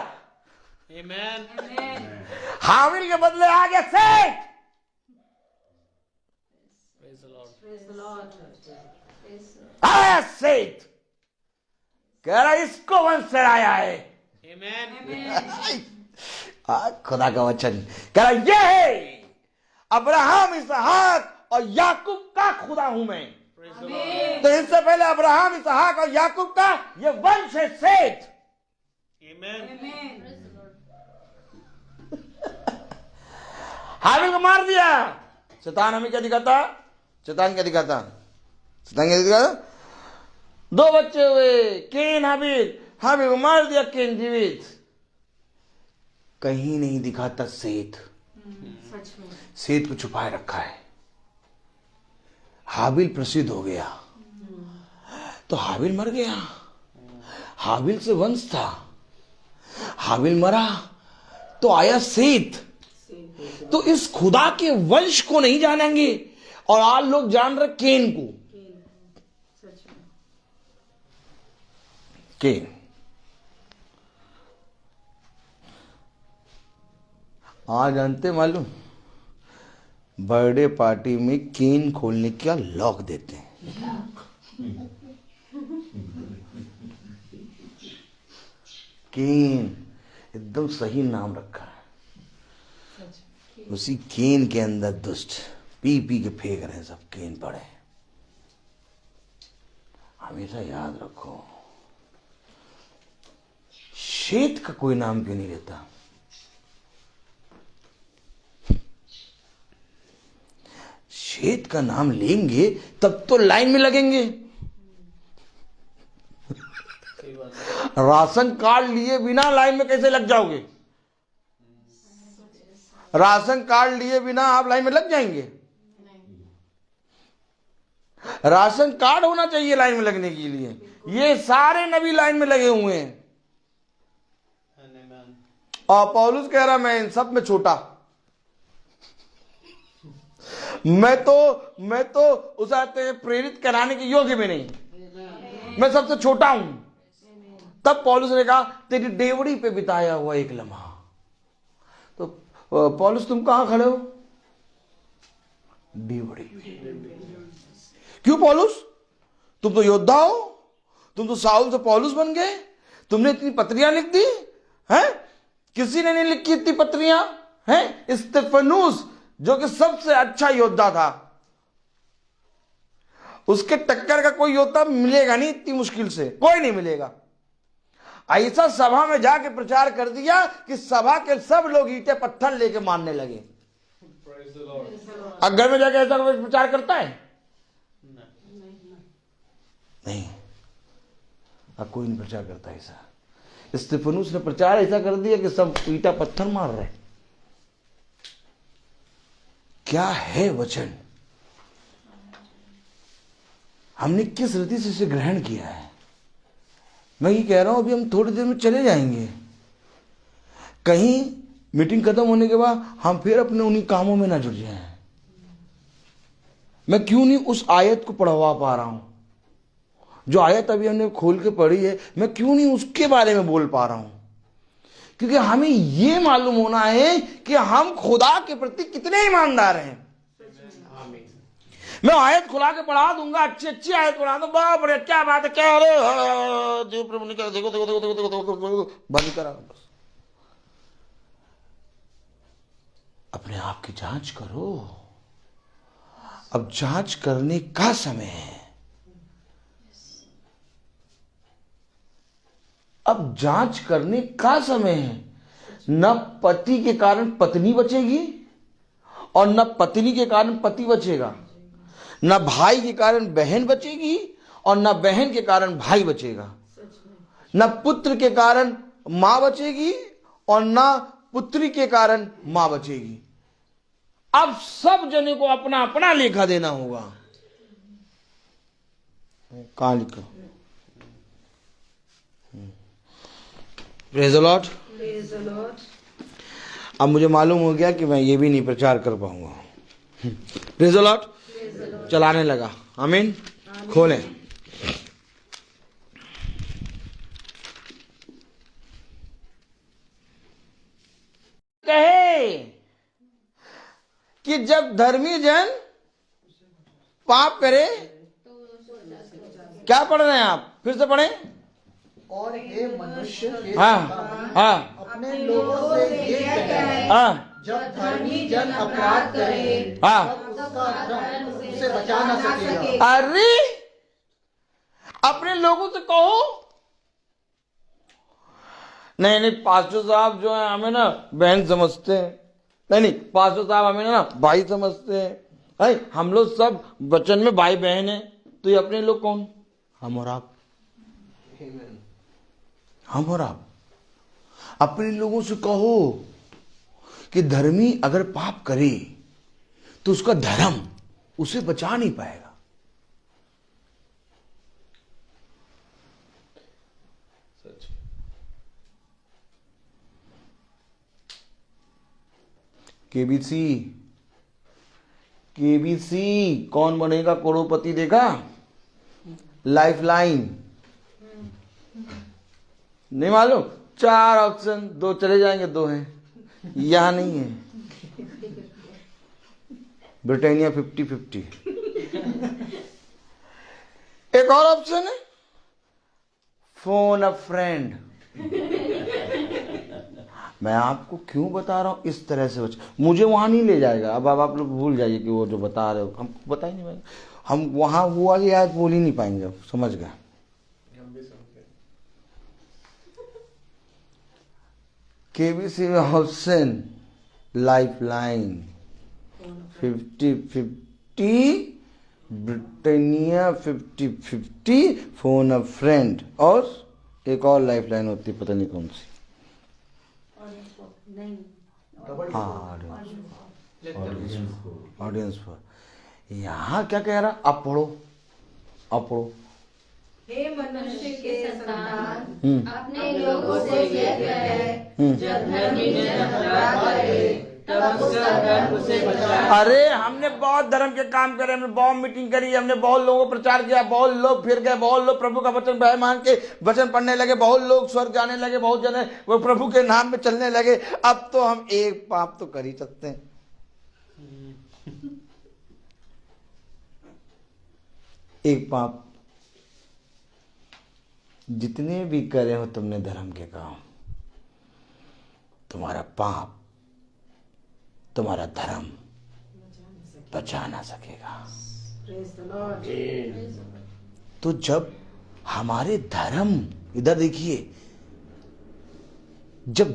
हाबिल के बदले आ गया सेठ। आया सेठ, कह रहा इसको वंश ठहराया है। खुदा का वचन कह रहा ये है अब्राहम, इसहाक और याकूब का खुदा हूं मैं। तो इससे पहले अब्राहम, इसहाक और याकूब का ये वंश है सेठ। हाबिल को मार दिया। शैतान हमें क्या दिखाता? शैतान क्या दिखाता? शैतान क्या दिखाता? दो बच्चे हुए, केन हाबिल। हाबिल को मार दिया, केन जीवित। कहीं नहीं दिखाता सेठ। सेठ को छुपाए रखा है। हाबिल प्रसिद्ध हो गया तो हाबिल मर गया। हाबिल से वंश था, हाबिल मरा तो आया सेठ। तो इस खुदा के वंश को नहीं जानेंगे और आज लोग जान रहे केन को। केन आज जानते मालूम, बर्थडे पार्टी में केन खोलने का लॉक देते हैं। केन एकदम सही नाम रखा है। उसी केन के अंदर दुष्ट पी पी के फेंक रहे हैं सब। केन पड़े। हमेशा याद रखो, शेत का कोई नाम क्यों नहीं लेता? शेत का नाम लेंगे तब तो लाइन में लगेंगे। राशन कार्ड लिए बिना लाइन में कैसे लग जाओगे? राशन कार्ड लिए बिना आप लाइन में लग जाएंगे? राशन कार्ड होना चाहिए लाइन में लगने के लिए। ये सारे नबी लाइन में लगे हुए हैं और पौलुस कह रहा मैं इन सब में छोटा। मैं तो उस आते प्रेरित कराने के योग्य भी नहीं, मैं सबसे छोटा हूं। तब पौलुस ने कहा तेरी डेवड़ी पे बिताया हुआ एक लम्हा। तो पौलुस तुम कहां खड़े हो? डेवड़ी। क्यों पौलुस? तुम तो योद्धा हो, तुम तो साउल से पौलुस बन गए। तुमने इतनी पत्रियां लिख दी हैं? किसी ने नहीं लिखी इतनी पत्रियां हैं। स्तेफनुस जो कि सबसे अच्छा योद्धा था, उसके टक्कर का कोई योद्धा मिलेगा नहीं इतनी मुश्किल से, कोई नहीं मिलेगा। ऐसा सभा में जाके प्रचार कर दिया कि सभा के सब लोग ईंटे पत्थर लेके मारने लगे। अब घर में जाके ऐसा कोई प्रचार करता है? नहीं, अब कोई नहीं प्रचार करता ऐसा। स्तेफनुस ने प्रचार ऐसा कर दिया कि सब ईंटा पत्थर मार रहे। क्या है वचन? हमने किस रीति से इसे ग्रहण किया है? मैं ये कह रहा हूं अभी हम थोड़ी देर में चले जाएंगे कहीं। मीटिंग खत्म होने के बाद हम फिर अपने उन्हीं कामों में ना जुड़ जाएं। मैं क्यों नहीं उस आयत को पढ़वा पा रहा हूं? जो आयत अभी हमने खोल के पढ़ी है, मैं क्यों नहीं उसके बारे में बोल पा रहा हूं? क्योंकि हमें यह मालूम होना है कि हम खुदा के प्रति कितने ईमानदार हैं। मैं आयत खुला के पढ़ा दूंगा, अच्छी अच्छी आयत पढ़ा दूंगा, बहुत बड़े क्या बात है, क्या अरे देव प्रभु ने कहा, देखो देखो देखो देखो देखो देखो, बंद करा। बस अपने आप की जांच करो। अब जांच करने का समय है। अब जांच करने का समय है। न पति के कारण पत्नी बचेगी और न पत्नी के कारण पति बचेगा। न भाई के कारण बहन बचेगी और न बहन के कारण भाई बचेगा। न पुत्र के कारण मां बचेगी और न पुत्री के कारण मां बचेगी। अब सब जने को अपना अपना लेखा देना होगा। कहां लिखा? Praise the Lord. अब मुझे मालूम हो गया कि मैं ये भी नहीं प्रचार कर पाऊंगा। Praise the Lord. चलाने लगा। आमीन। खोलें। कहे कि जब धर्मी जन पाप करे, क्या पढ़ रहे हैं आप? फिर से पढ़ें। और हे मनुष्य के हाँ संतान, हाँ अपने लोगों से ये कहे, हाँ जब धर्मी जन अपराध करे हाँ। तब उसका धर्म उसे बचा न सकेगा। अरे अपने लोगों से कहो। नहीं नहीं, पास्टर साहब जो है हमें ना बहन समझते हैं। नहीं नहीं, पास्टर साहब हमें ना भाई समझते हैं। भाई हम लोग सब वचन में भाई बहन हैं। तो ये अपने लोग कौन? हम और आप। हम और आप अपने लोगों से कहो कि धर्मी अगर पाप करे तो उसका धर्म उसे बचा नहीं पाएगा। केबीसी केबीसी कौन बनेगा करोड़पति देखा? लाइफलाइन नहीं मालूम? 4 ऑप्शन, 2 चले जाएंगे, 2 हैं। यहां नहीं है। ब्रिटानिया 50-50। एक और ऑप्शन है, फोन अ फ्रेंड। मैं आपको क्यों बता रहा हूं इस तरह से? मुझे वहां नहीं ले जाएगा। अब आप लोग भूल जाइए कि वो जो बता रहे हो, हमको बता ही नहीं पाएंगे। हम वहां वो वाली आयत बोल ही नहीं पाएंगे। समझ गए? KBC option lifeline 50-50, Britannia 50-50, phone अ फ्रेंड, और एक और लाइफलाइन होती है, पता नहीं कौन सी। हाँ, ऑडियंस पर। यहाँ क्या कह रहा? आप पढ़ो, आप पढ़ो। हे मनुष्य के संतान, अपने लोगों से यह कहे, जब धर्मी जन अपराध करे तब उसका धर्म उसे बचा। अरे हमने बहुत धर्म के काम करे, हमने बहुत मीटिंग करी, हमने बहुत लोगों को प्रचार किया, बहुत लोग फिर गए, बहुत लोग प्रभु का वचन बह मान के वचन पढ़ने लगे, बहुत लोग स्वर्ग जाने लगे, बहुत जने वो प्रभु के नाम में चलने लगे। अब तो हम एक पाप तो कर ही सकते हैं। एक पाप जितने भी करे हो तुमने धर्म के काम, तुम्हारा पाप तुम्हारा धर्म बचा ना सकेगा। तो जब हमारे धर्म, इधर देखिए, जब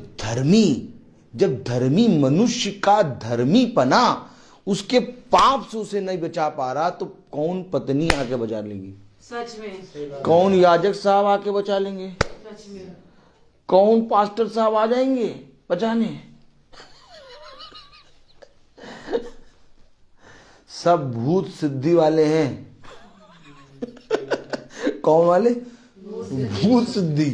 धर्मी मनुष्य का धर्मीपना उसके पाप से उसे नहीं बचा पा रहा, तो कौन पत्नी आके बचा लेंगी? सच में। कौन याजक साहब आके बचा लेंगे? सच में। कौन पास्टर साहब आ जाएंगे बचाने? सब भूत सिद्धि वाले हैं। कौन वाले? भूत सिद्धि।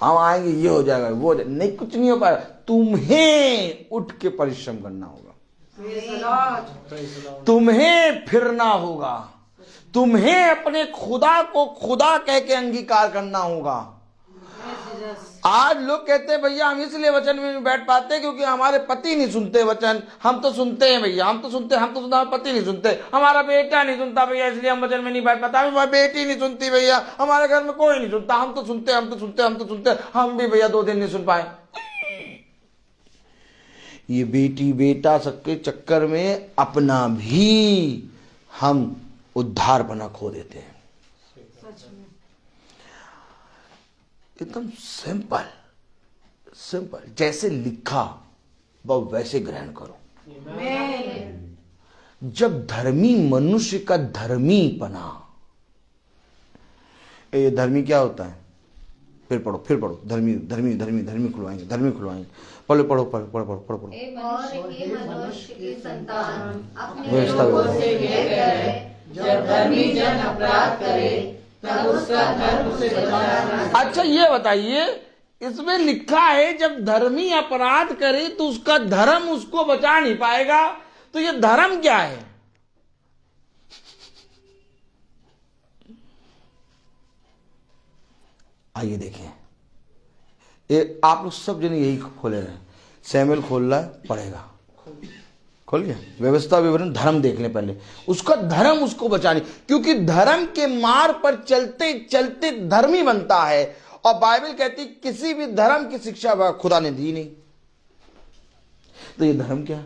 हम आएंगे, ये हो जाएगा, वो हो जाएगा। नहीं, कुछ नहीं हो पाएगा। तुम्हें उठ के परिश्रम करना होगा, तुम्हें फिरना होगा, तुम्हें अपने खुदा को खुदा कह के अंगीकार करना होगा। आज लोग कहते हैं भैया हम इसलिए वचन में नहीं बैठ पाते क्योंकि हमारे पति नहीं सुनते वचन। हम तो सुनते हैं भैया, हम तो सुनते, हमारे पति नहीं सुनते, हमारा बेटा नहीं सुनता भैया, इसलिए हम वचन में नहीं बैठ पाते। हमारी बेटी नहीं सुनती भैया, हमारे घर में कोई नहीं सुनता, हम तो सुनते, हम भी भैया 2 दिन नहीं सुन पाए। ये बेटी बेटा सबके चक्कर में अपना भी हम उद्धार बना खो देते हैं। एकदम सिंपल, जैसे लिखा वह वैसे ग्रहण करो। जब धर्मी मनुष्य का धर्मीपना, ये धर्मी क्या होता है? फिर पढ़ो। धर्मी खुलवाएंगे। पढ़ो। और हे मनुष्य के संतान, अपने व्यवस्था लोगों से यह कहे, जब धर्मी जन अपराध करे तब उसका धर्म उसे बचा ना सके। अच्छा ये बताइए, इसमें लिखा है जब धर्मी अपराध करे तो उसका धर्म उसको बचा नहीं पाएगा, तो ये धर्म क्या है? आइए देखें, ये आप लोग सब जने यही खोले रहे, सैमुएल खोल रहा है, पढ़ेगा, खोल गया। व्यवस्था विवरण धर्म देख ले पहले, उसका धर्म उसको बचाने, क्योंकि धर्म के मार्ग पर चलते चलते धर्मी बनता है। और बाइबल कहती किसी भी धर्म की शिक्षा खुदा ने दी नहीं। तो ये धर्म क्या?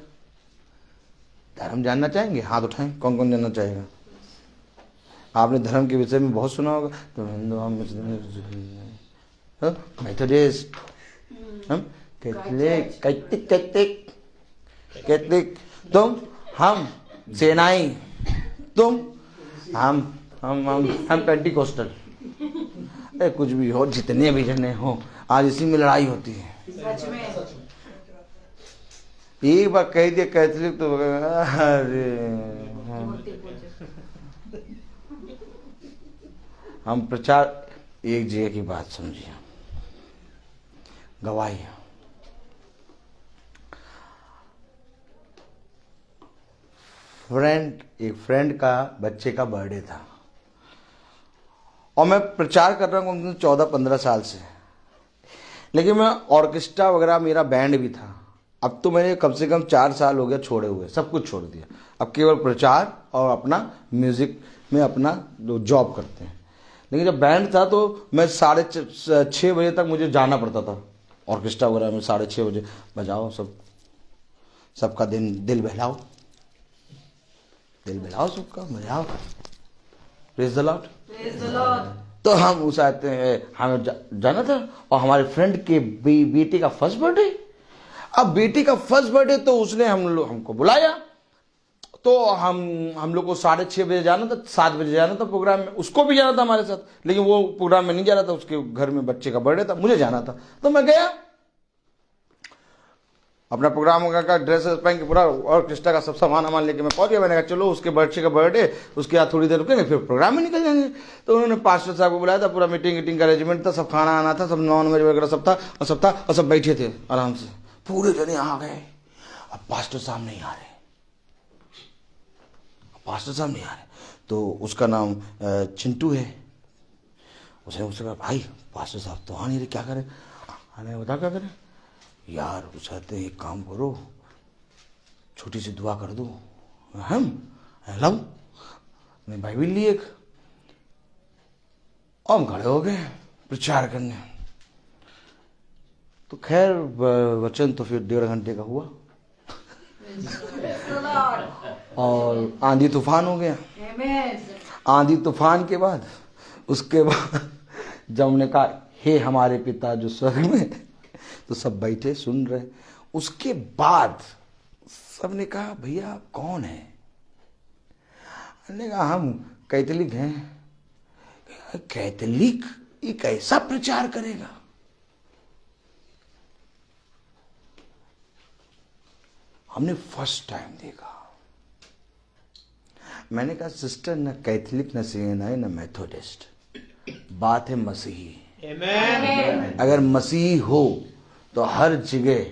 धर्म जानना चाहेंगे? हाथ उठाएं, कौन कौन जानना चाहेगा? आपने धर्म के विषय में बहुत सुना होगा, तो हिंदू, हम मुस्लिम, मेथोडिस्ट, हम कैथलिक, तुम, हम सेनाई, तुम, हम पेंटिकोस्टल। कुछ भी हो, जितने भी जने हो, आज इसी में लड़ाई होती है। सच में। एक बार कह दिया कैथलिक तो अरे हम प्रचार, एक जगह की बात समझिए, गवाही। एक फ्रेंड का बच्चे का बर्थडे था और मैं प्रचार कर रहा हूँ 14-15 साल से, लेकिन मैं ऑर्केस्ट्रा वगैरह, मेरा बैंड भी था। अब तो मैंने कम से कम 4 साल हो गया छोड़े हुए, सब कुछ छोड़ दिया। अब केवल प्रचार और अपना म्यूजिक में अपना जॉब करते हैं। लेकिन जब बैंड था तो मैं 6:30 बजे तक मुझे जाना पड़ता था ऑर्केस्ट्रा वगैरह में। 6:30 बजे बजाओ, सबका दिल बहलाओ, सबका बजाओ, प्रेज द लॉर्ड। तो हम उस आते हैं, हमें जाना था। और हमारे फ्रेंड के बेटे का फर्स्ट बर्थडे। अब बेटी का फर्स्ट बर्थडे तो उसने हमको बुलाया, तो हम लोग को 6:30 बजे जाना था, 7 बजे जाना था प्रोग्राम में। उसको भी जाना था हमारे साथ, लेकिन वो प्रोग्राम में नहीं जा रहा था, उसके घर में बच्चे का बर्थडे था, मुझे जाना था। तो मैं गया, अपना प्रोग्राम का ड्रेस पहन के पूरा ऑर्केस्ट्रा का सब सामान लेके मैं पहुंच गया। मैंने कहा चलो उसके बच्चे का बर्थडे, उसके बाद थोड़ी देर रुकेंगे, फिर प्रोग्राम में निकल जाएंगे। तो उन्होंने पास्टर साहब को बुलाया था, पूरा मीटिंग का अरेंजमेंट था, सब खाना आना था, सब नॉन-वेज वगैरह सब था, और सब बैठे थे आराम से। पूरे जने आ गए, अब पास्टर साहब नहीं आ रहे, तो उसका नाम चिंटू है। उसने मुझसे कहा भाई पास्टर साहब तो आ नहीं रहे, क्या करें? आने बता क्या करें यार? वो चाहते एक काम करो, छोटी सी दुआ कर दो। हम लव मैं बाइबिल ली एक, और हम खड़े हो गए प्रचार करने। तो खैर वचन तो फिर 1.5 घंटे का हुआ और आंधी तूफान हो गया। आंधी तूफान के बाद, उसके बाद जब हमने कहा हे हमारे पिता जो स्वर्ग में, तो सब बैठे सुन रहे। उसके बाद सबने कहा भैया आप कौन है? हमने कहा हम कैथलिक हैं। कैथलिक ये कैसा प्रचार करेगा? हमने फर्स्ट टाइम देखा। मैंने कहा सिस्टर, न कैथलिक, न सीएनआई, न मेथोडिस्ट, बात है मसीही। अगर मसीही हो तो हर जगह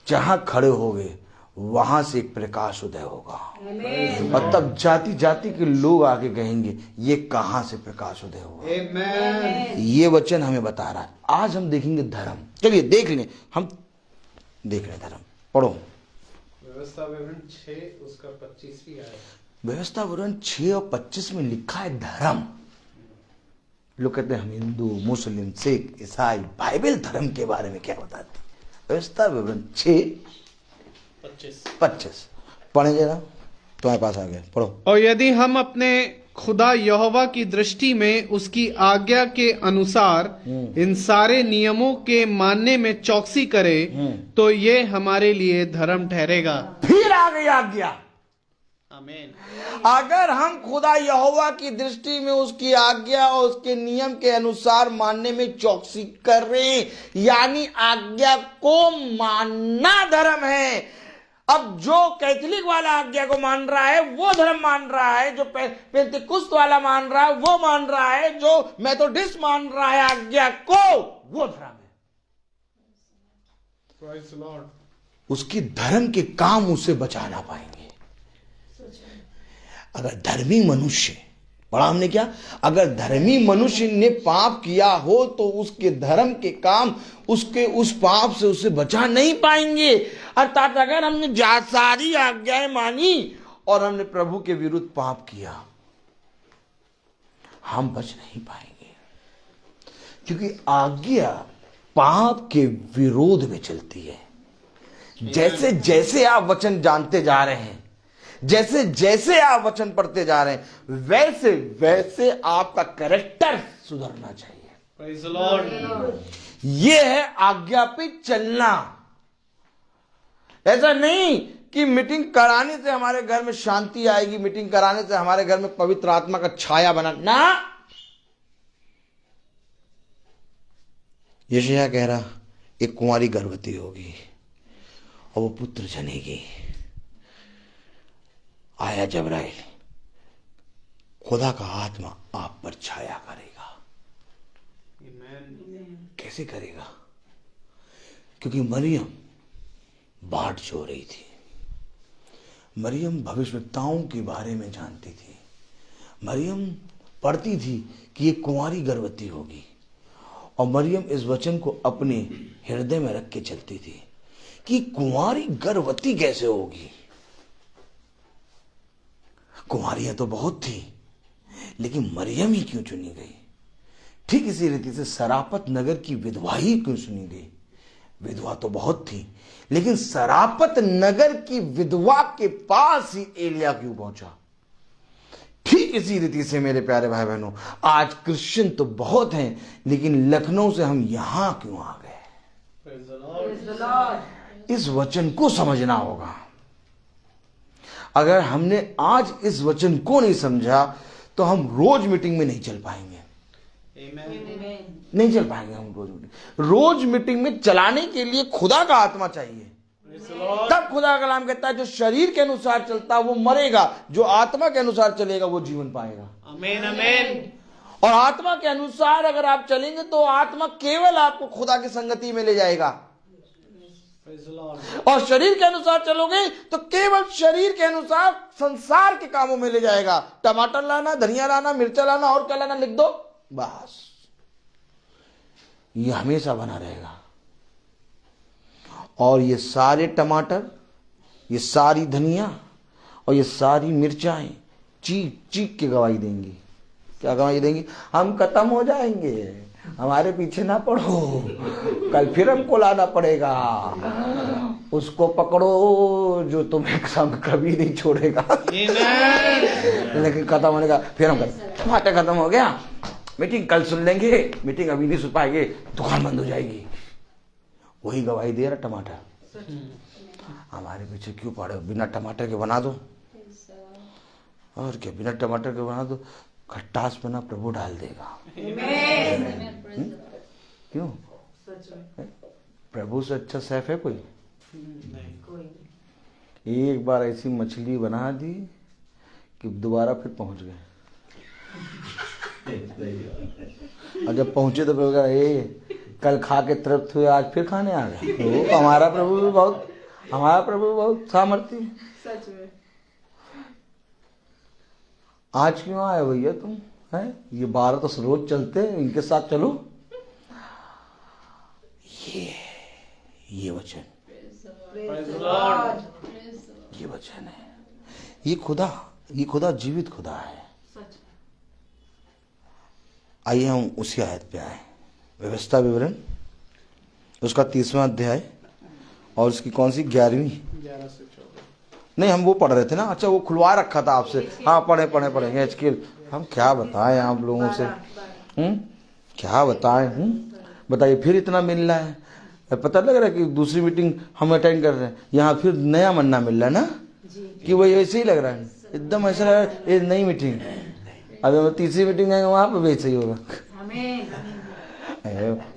जहां खड़े होगे वहां से एक प्रकाश उदय होगा, और तब जाति जाति के लोग आके कहेंगे ये कहां से प्रकाश उदय हुआ। ये वचन हमें बता रहा है। आज हम देखेंगे धर्म। चलिए देख लें, हम देख रहे धर्म। पढ़ो व्यवस्था विवरण 6 उसका 25 आया। व्यवस्था विवरण 6 और 25 में लिखा है धर्म। लोग कहते हैं हम हिंदू, मुस्लिम, सिख, ईसाई, बाइबल धर्म के बारे में क्या बताती? व्यवस्था विवरण 6:25 पढ़े जरा, तुम्हारे पास आ गया, पढ़ो। और यदि हम अपने खुदा यहोवा की दृष्टि में उसकी आज्ञा के अनुसार इन सारे नियमों के मानने में चौकसी करें तो ये हमारे लिए धर्म ठहरेगा। फिर आ गई आज्ञा। आमीन। अगर हम खुदा यहोवा की दृष्टि में उसकी आज्ञा और उसके नियम के अनुसार मानने में चौकसी करें, यानी आज्ञा को मानना धर्म है। अब जो कैथोलिक वाला आज्ञा को मान रहा है वो धर्म मान रहा है, जो पेंतीकुस्त वाला मान रहा है वो मान रहा है, जो मेथोडिस्ट मान रहा है आज्ञा को वो धर्म है। Praise the Lord. उसकी धर्म के काम उसे बचा ना पाएंगे। अगर धर्मी मनुष्य, पढ़ा हमने क्या, अगर धर्मी मनुष्य ने पाप किया हो तो उसके धर्म के काम उसके उस पाप से उसे बचा नहीं पाएंगे। अर्थात अगर हमने सारी आज्ञाएं मानी और हमने प्रभु के विरुद्ध पाप किया, हम बच नहीं पाएंगे, क्योंकि आज्ञा पाप के विरोध में चलती है। जैसे जैसे आप वचन जानते जा रहे हैं, जैसे जैसे आप वचन पढ़ते जा रहे हैं, वैसे वैसे आपका कैरेक्टर सुधरना चाहिए। Praise the Lord. यह है आज्ञा पे चलना। ऐसा नहीं कि मीटिंग कराने से हमारे घर में शांति आएगी, मीटिंग कराने से हमारे घर में पवित्र आत्मा का छाया बना ना। यशायाह कह रहा, एक कुंवारी गर्भवती होगी और वो पुत्र जनेगी। आया जबराइल, खुदा का आत्मा आप पर छाया करेगा। कैसे करेगा? क्योंकि मरियम बाट जो रही थी, मरियम भविष्यवक्ताओं के बारे में जानती थी, मरियम पढ़ती थी कि ये कुंवारी गर्भवती होगी, और मरियम इस वचन को अपने हृदय में रख के चलती थी कि कुंवारी गर्भवती कैसे होगी। कुंवारियां तो बहुत थी, लेकिन मरियम ही क्यों चुनी गई? ठीक इसी रीति से सरापत नगर की विधवा ही क्यों चुनी गई? विधवा तो बहुत थी, लेकिन सरापत नगर की विधवा के पास ही एलिया क्यों पहुंचा? ठीक इसी रीति से मेरे प्यारे भाई बहनों, आज क्रिश्चियन तो बहुत हैं, लेकिन लखनऊ से हम यहां क्यों आ गए? Praise the Lord. इस वचन को समझना होगा। अगर हमने आज इस वचन को नहीं समझा तो हम रोज मीटिंग में नहीं चल पाएंगे। Amen. नहीं चल पाएंगे हम रोज मीटिंग में चलाने के लिए खुदा का आत्मा चाहिए। Praise the Lord. तब खुदा का कलाम कहता है, जो शरीर के अनुसार चलता वो मरेगा, जो आत्मा के अनुसार चलेगा वो जीवन पाएगा। Amen. Amen. और आत्मा के अनुसार अगर आप चलेंगे तो आत्मा केवल आपको खुदा की संगति में ले जाएगा, Praise the Lord. और शरीर के अनुसार चलोगे तो केवल शरीर के अनुसार संसार के कामों में ले जाएगा। टमाटर लाना, धनिया लाना, मिर्चा लाना, और क्या लाना लिख दो, बस ये हमेशा बना रहेगा। और ये सारे टमाटर, ये सारी धनिया और ये सारी मिर्चाएं चीख चीख के गवाही देंगी। क्या गवाही देंगी? हम खत्म हो जाएंगे, हमारे पीछे ना पड़ो, कल फिर हमको लाना पड़ेगा, उसको पकड़ो जो तुम्हें संग कभी नहीं छोड़ेगा। लेकिन खत्म होने का फिर हम टमाटर खत्म हो गया, मीटिंग कल सुन लेंगे, मीटिंग अभी नहीं सुन पाएंगे, दुकान बंद हो जाएगी। वही गवाही दे रहा टमाटर। हमारे पीछे क्यों पड़े? बिना टमाटर के बना दो, और क्या बिना टमाटर के बना दो, खट्टास बना प्रभु डाल देगा। क्यों? प्रभु से अच्छा शेफ है कोई? एक बार ऐसी मछली बना दी कि दोबारा फिर पहुंच गए, और जब पहुंचे तो प्रभु कहा, कल खा के तृप्त हुए, आज फिर खाने आ गए। हमारा प्रभु भी बहुत सामर्थ्य। सच में। आज क्यों आए भैया तुम? है ये 12 तो रोज चलते हैं, इनके साथ चलो। ये वचन, Praise the Lord. ये वचन है। ये खुदा जीवित खुदा है। आइए हम उसी आयत पे आए, व्यवस्था विवरण, उसका 30वां अध्याय और उसकी कौन सी 11वीं? 11 से 14। नहीं, हम वो पढ़ रहे थे ना। अच्छा, वो खुलवा रखा था आपसे। हाँ, पढ़ेंगे एचकेल। हम क्या बताएं आप लोगों से? क्या बताएं? बताइए, फिर इतना मिल रहा है। पता लग रहा है कि दूसरी मीटिंग हम अटेंड कर रहे हैं, यहाँ फिर नया मन्ना मिल रहा है ना, कि वही ऐसे ही लग रहा है, एकदम ऐसा लग रहा है ये नई मीटिंग। अभी हम तीसरी मीटिंग जाएंगे, वहां पे भी सही होगा।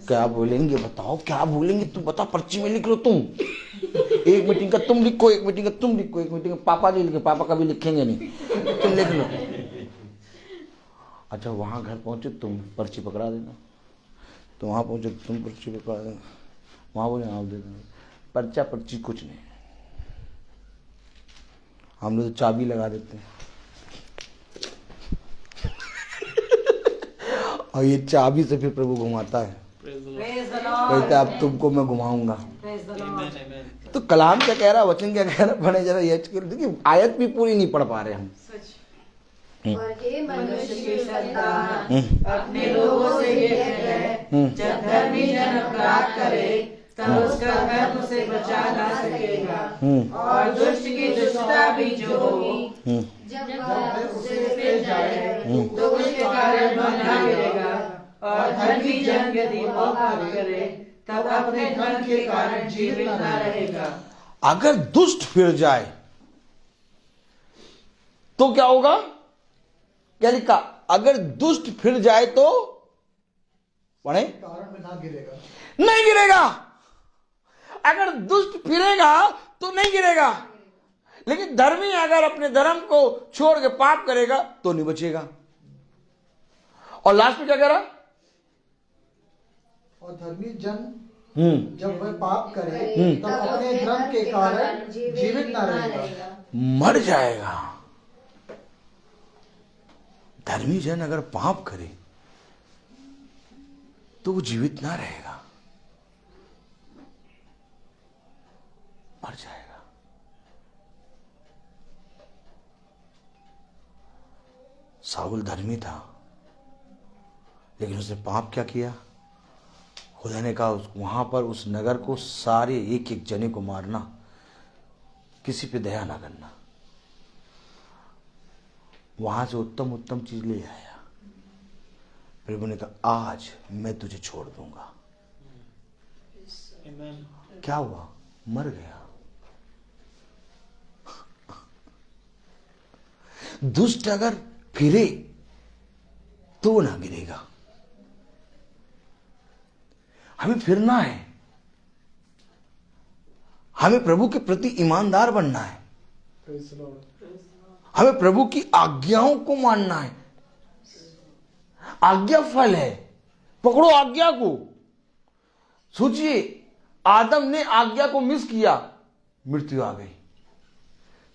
क्या बोलेंगे? बताओ क्या बोलेंगे? तुम बता, पर्ची में लिख लो तुम। एक मीटिंग का तुम लिखो, एक मीटिंग का तुम लिखो, एक मीटिंग का पापा जी लिखे, पापा कभी लिखेंगे नहीं, तुम लिख लो। अच्छा वहां घर पहुंचे तुम पर्ची पकड़ा देना, तो वहां पहुंचे तुम पर्ची पकड़ा देना, वहां बोले आप दे देना, पर्चा पर्ची कुछ नहीं। हम लोग तो चाबी लगा देते हैं और ये चाबी से फिर प्रभु घुमाता है, कहता है अब तुमको मैं घुमाऊंगा। तो कलाम क्या कह रहा, वचन क्या कह रहा, पढ़े जरा ये। देखिए आयत भी पूरी नहीं पढ़ पा रहे हम। और हे मनुष्य के संतान, अपने लोगों से ये कह, जब धर्मी जन अपराध करे तब उसका धर्म उसे बचा ना सकेगा, और दुष्ट की दुष्टता भी जो होगी जब वह उससे फिर जाए तो उसके कारण वह ना गिरेगा, और धर्मी जन यदि पाप करे तब अपने धर्म के कारण जीवित ना रहेगा। अगर दुष्ट फिर जाए तो क्या होगा, क्या लिखा, अगर दुष्ट फिर जाए तो पढ़े, कारण में ना गिरेगा। नहीं गिरेगा। अगर दुष्ट फिरेगा तो नहीं गिरेगा, लेकिन धर्मी अगर अपने धर्म को छोड़ के पाप करेगा तो नहीं बचेगा। और लास्ट में क्या कह रहा, और धर्मी जन जब वह पाप करे तब अपने धर्म के कारण जीवित ना रहेगा, मर जाएगा। धर्मी जन अगर पाप करे तो वो जीवित ना रहेगा, मर जाएगा। साउल धर्मी था, लेकिन उसने पाप क्या किया, खुदा ने कहा वहां पर उस नगर को सारे एक एक जने को मारना, किसी पे दया ना करना। वहां से उत्तम उत्तम चीज ले आया। प्रभु ने कहा आज मैं तुझे छोड़ दूंगा। क्या हुआ, मर गया। दुष्ट अगर फिरे तो वो ना गिरेगा। हमें फिरना है, हमें प्रभु के प्रति ईमानदार बनना है, हमें प्रभु की आज्ञाओं को मानना है। आज्ञा फल है, पकड़ो आज्ञा को। सोचिए आदम ने आज्ञा को मिस किया, मृत्यु आ गई,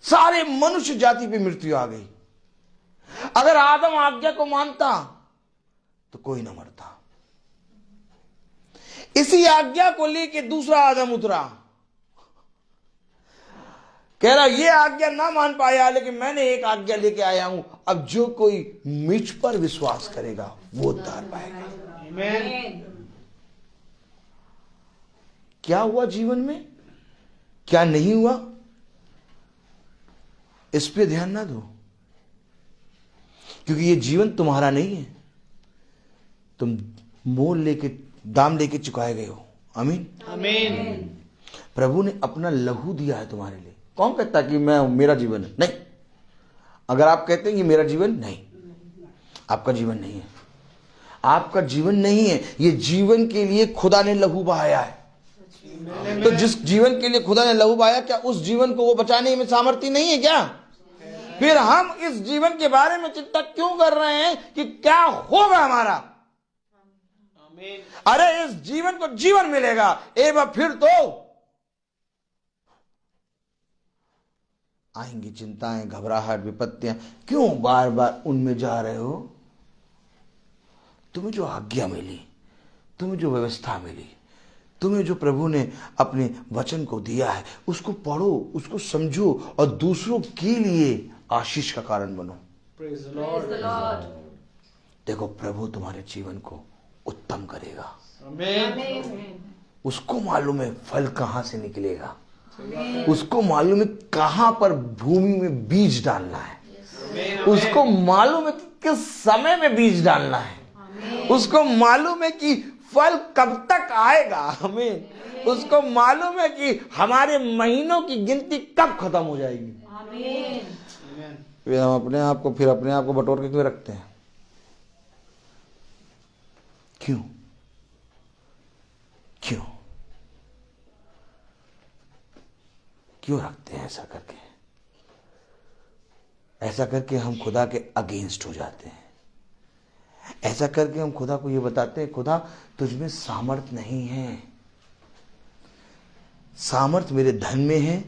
सारे मनुष्य जाति पे मृत्यु आ गई। अगर आदम आज्ञा को मानता तो कोई ना मरता। इसी आज्ञा को लेके दूसरा आदम उतरा, कह रहा ये आज्ञा ना मान पाया, लेकिन मैंने एक आज्ञा लेके आया हूं, अब जो कोई मुझ पर विश्वास करेगा वो उद्धार पाएगा। क्या हुआ जीवन में, क्या नहीं हुआ, इस पे ध्यान ना दो, क्योंकि ये जीवन तुम्हारा नहीं है, तुम मोल लेके दाम लेके चुकाए गए हो। आमीन आमीन। प्रभु ने अपना लहू दिया है तुम्हारे लिए। कौन कहता कि मैं मेरा जीवन है, नहीं। अगर आप कहते हैं कि मेरा जीवन, नहीं, आपका जीवन नहीं है, आपका जीवन नहीं है। ये जीवन के लिए खुदा ने लहू बहाया है। तो जिस जीवन के लिए खुदा ने लहू बहाया, क्या उस जीवन को वो बचाने में सामर्थ्य नहीं है क्या? फिर हम इस जीवन के बारे में चिंता क्यों कर रहे हैं कि क्या होगा हमारा? अरे इस जीवन को जीवन मिलेगा, एक बार फिर तो आएंगी चिंताएं, घबराहट, विपत्तियां, क्यों बार बार उनमें जा रहे हो? तुम्हें जो आज्ञा मिली, तुम्हें जो व्यवस्था मिली, तुम्हें जो प्रभु ने अपने वचन को दिया है, उसको पढ़ो, उसको समझो और दूसरों के लिए आशीष का कारण बनो। देखो प्रभु तुम्हारे जीवन को उत्तम करेगा। उसको मालूम है फल कहां से निकलेगा, उसको मालूम है कहां पर भूमि में बीज डालना है, उसको मालूम है किस समय में बीज डालना है, उसको मालूम है कि फल कब तक आएगा। हमें उसको मालूम है कि हमारे महीनों की गिनती कब खत्म हो जाएगी। फिर हम अपने आप को बटोर के क्यों रखते हैं? क्यों? क्यों रखते हैं ऐसा करके? ऐसा करके हम खुदा के अगेंस्ट हो जाते हैं। ऐसा करके हम खुदा को ये बताते हैं, खुदा तुझ में सामर्थ नहीं है। सामर्थ मेरे धन में है,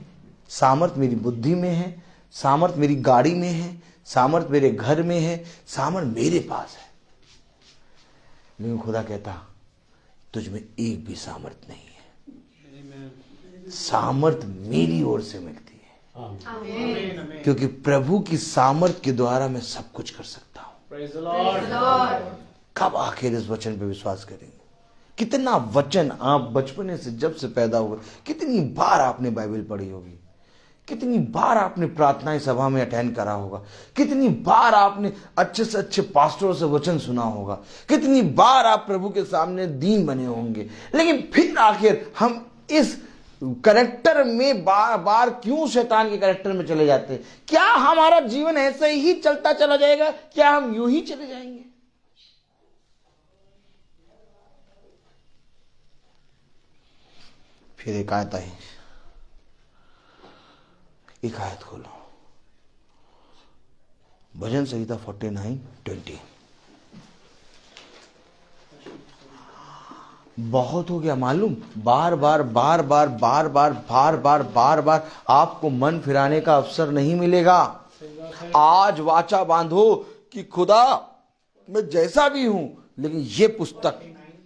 सामर्थ मेरी बुद्धि में है, सामर्थ मेरी गाड़ी में है, सामर्थ मेरे घर में है, सामर्थ मेरे पास है। लेकिन खुदा कहता तुझ में एक भी सामर्थ नहीं है। सामर्थ मेरी ओर से मिलती है, क्योंकि प्रभु की सामर्थ के द्वारा मैं सब कुछ कर सकता हूं। कब आखिर इस वचन पे विश्वास करेंगे? कितना वचन आप बचपने से जब से पैदा हुए, कितनी बार आपने बाइबल पढ़ी होगी, कितनी बार आपने प्रार्थनाएं सभा में अटेंड करा होगा, कितनी बार आपने अच्छे से अच्छे पास्टरों से वचन सुना होगा, कितनी बार आप प्रभु के सामने दीन बने होंगे, लेकिन फिर आखिर हम इस करेक्टर में बार बार क्यों शैतान के करेक्टर में चले जाते हैं? क्या हमारा जीवन ऐसे ही चलता चला जाएगा? क्या हम यूं ही चले जाएंगे? फिर एक आयत आई, एक आयत खोलो, भजन संहिता 49:20। बहुत हो गया मालूम, बार बार बार बार बार बार बार बार बार बार आपको मन फिराने का अवसर नहीं मिलेगा। आज वाचा बांधो कि खुदा मैं जैसा भी हूं, लेकिन ये पुस्तक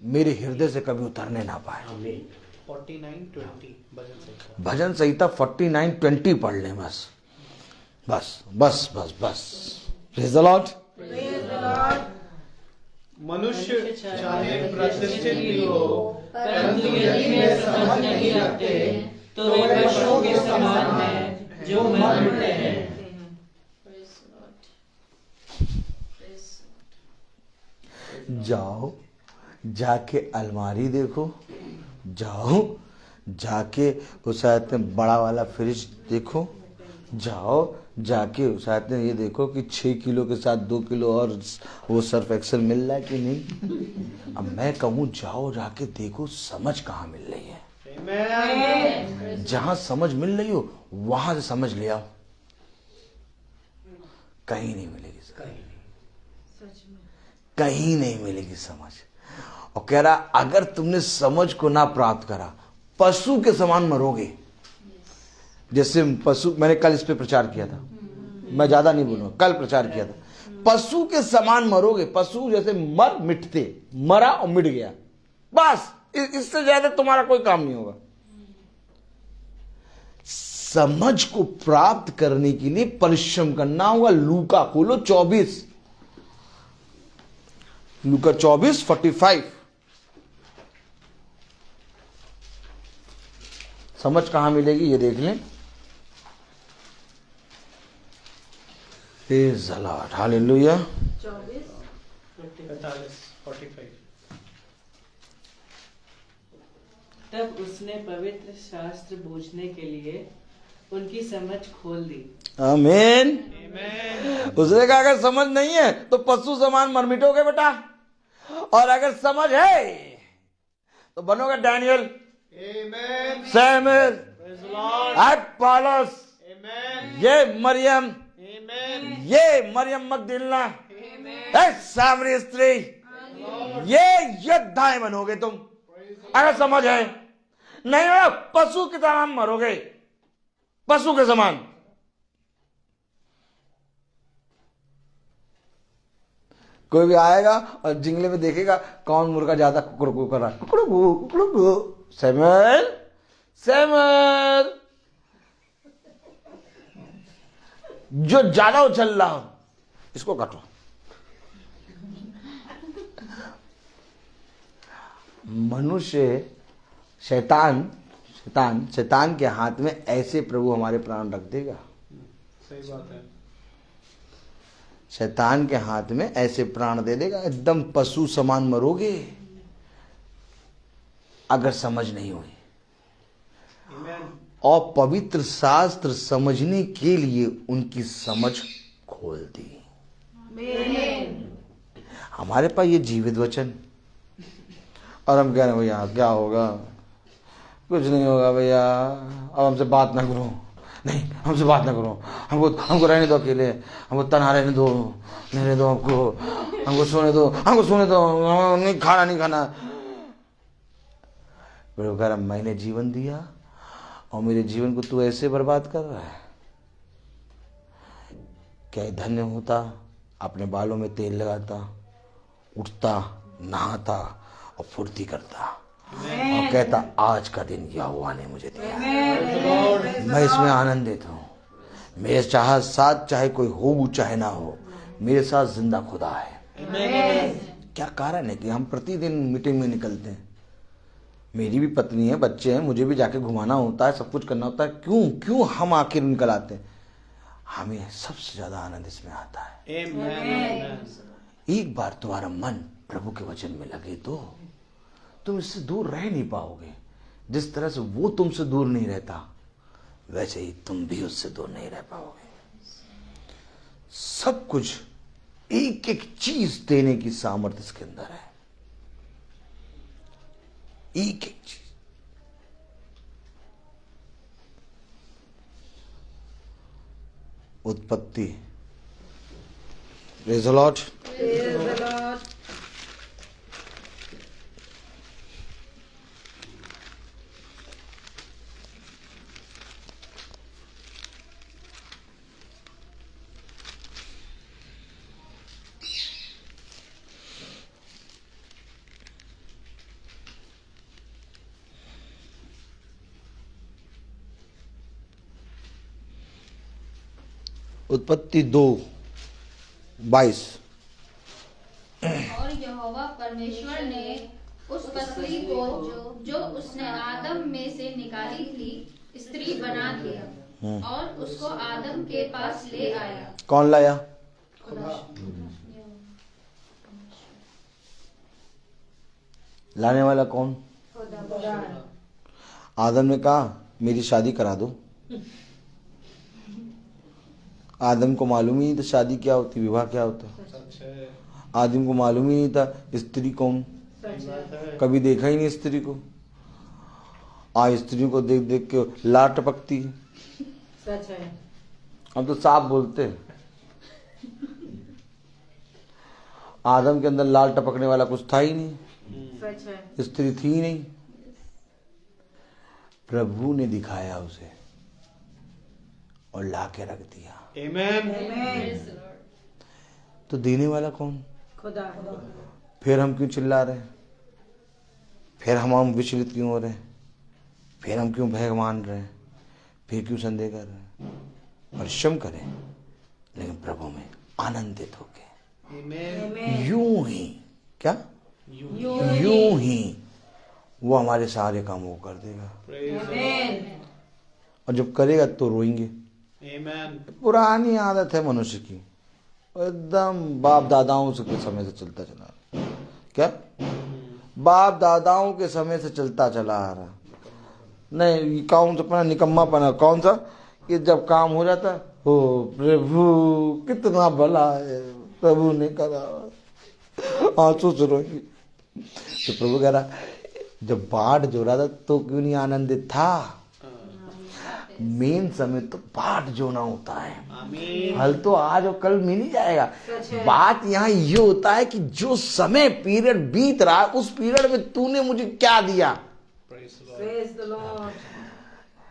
मेरे हृदय से कभी उतरने ना पाए। 49:20 भजन संहिता 49:20 पढ़ लें बस बस बस बस बस। Praise the Lord. मनुष्य चाहे प्रतिष्ठित भी हो, परंतु यदि वे समझ नहीं रखते तो वे पशुओं के समान हैं जो मरते हैं। जाओ जाके अलमारी देखो, जाओ जाके उस आयत में बड़ा वाला फ्रिज देखो, जाओ जाके उस आयत में ये देखो कि 6 किलो के साथ 2 किलो और वो सर्फ एक्सेल मिल रहा है कि नहीं। अब मैं कहूँ जाओ जाके देखो, समझ कहाँ मिल रही है? जहां समझ मिल रही हो वहां से समझ ले आओ, कहीं नहीं मिलेगी, कहीं नहीं मिलेगी समझ। और कह रहा अगर तुमने समझ को ना प्राप्त करा, पशु के समान मरोगे। जैसे पशु, मैंने कल इस पे प्रचार किया था, मैं ज्यादा नहीं बोलूंगा, कल प्रचार किया था, पशु के समान मरोगे। पशु जैसे मर मिटते, मरा और मिट गया, बस इससे ज्यादा तुम्हारा कोई काम नहीं होगा। समझ को प्राप्त करने के लिए परिश्रम करना होगा। लूका खोलो 24, लूका 24:45। समझ कहां मिलेगी ये देख लें। Praise the lord, hallelujah. 45। तब उसने पवित्र शास्त्र बूझने के लिए उनकी समझ खोल दी। आमीन। उसने कहा अगर समझ नहीं है तो पशु समान मर मिटोगे बेटा, और अगर समझ है तो बनोगे डैनियल, सैमुएल, पौलुस, ये मरियम, ये मरियम मगदलीना, सामरी स्त्री, ये योद्धाएं बनोगे तुम अगर समझ है। नहीं हो पशु के समान मरोगे, पशु के समान। कोई भी आएगा और जिंगले में देखेगा कौन मुर्गा ज्यादा कुकड़ू कर रहा है, कुकड़ू। सैमुएल, सैमुएल, जो ज्यादा उछल रहा हो इसको काटो। मनुष्य शैतान के हाथ में ऐसे प्रभु हमारे प्राण रख देगा। सही बात है। शैतान के हाथ में ऐसे प्राण दे देगा, एकदम पशु समान मरोगे अगर समझ नहीं हुई। और पवित्र शास्त्र समझने के लिए उनकी समझ खोल दी। हमारे पास ये जीवित वचन, और हम कह रहे हैं भैया क्या होगा, कुछ नहीं होगा भैया, अब हमसे बात ना करो, नहीं हमसे बात ना करो, हमको रहने दो अकेले, हमको तन्हा रहने दो हमको सोने दो, नहीं खाना। प्रभु कह रहा, मैंने जीवन दिया और मेरे जीवन को तू ऐसे बर्बाद कर रहा है। क्या धन्य होता, अपने बालों में तेल लगाता, उठता, नहाता और फुर्ती करता और कहता, आज का दिन यहोवा ने मुझे दिया, मैं इसमें आनंदित हूँ। मेरे साथ चाहे कोई हो चाहे ना हो, मेरे साथ जिंदा खुदा है। क्या कारण है कि हम प्रतिदिन मीटिंग में निकलते हैं, मेरी भी पत्नी है, बच्चे हैं, मुझे भी जाके घुमाना होता है, सब कुछ करना होता है, क्यों हम आखिर निकल आते हैं? हमें सबसे ज्यादा आनंद इसमें आता है। एक बार तुम्हारा मन प्रभु के वचन में लगे तो तुम इससे दूर रह नहीं पाओगे। जिस तरह से वो तुमसे दूर नहीं रहता, वैसे ही तुम भी उससे दूर नहीं रह पाओगे। सब कुछ, एक एक चीज देने की सामर्थ्य इसके अंदर है, एक एक चीज। उत्पत्ति, प्रेज़ द लॉर्ड। उत्पत्ति 2:22। और यहोवा परमेश्वर ने उस पसली को जो उसने आदम में से निकाली थी स्त्री बना दिया और उसको आदम के पास ले आया। कौन लाया? लाने वाला कौन? आदम ने कहा, मेरी शादी करा दो। आदम को मालूम ही नहीं था शादी क्या होती, विवाह क्या होता। आदम को मालूम ही नहीं था स्त्री कौन, कभी देखा ही नहीं स्त्री को। आज स्त्री को देख देख के लार टपकती है। सच है। हम तो साफ बोलते हैं, आदम के अंदर लाल टपकने वाला कुछ था ही नहीं, सच है। स्त्री थी ही नहीं। प्रभु ने दिखाया उसे और ला के रख दिया। तो देने वाला कौन? खुदा। फिर हम क्यों चिल्ला रहे हैं? फिर हम विचलित क्यों हो रहे हैं? फिर हम क्यों भय मान रहे हैं? फिर क्यों संदेह कर रहे हैं? परिश्रम करें लेकिन प्रभु में आनंदित होके, यूं ही क्या, यूं ही वो हमारे सारे काम वो कर देगा। और जब करेगा तो रोएंगे। पुरानी आदत है मनुष्य की, एकदम बाप दादाओं के समय से चलता चला। क्या? बाप दादाओं के समय से चलता चला आ रहा। नहीं, कौन सा अपना निकम्मापना, कौन सा कि जब काम हो जाता, हो प्रभु कितना भला है, प्रभु ने करा, आंसू से रोएंगे। तो प्रभु कह रहा, जब बाढ़ जो रहा था तो क्यों नहीं आनंदित था? मेन समय तो बाट जोना होता है। हल तो आज और कल मिल ही जाएगा। बात यहाँ ये होता है कि जो समय पीरियड बीत रहा है, उस पीरियड में तूने मुझे क्या दिया।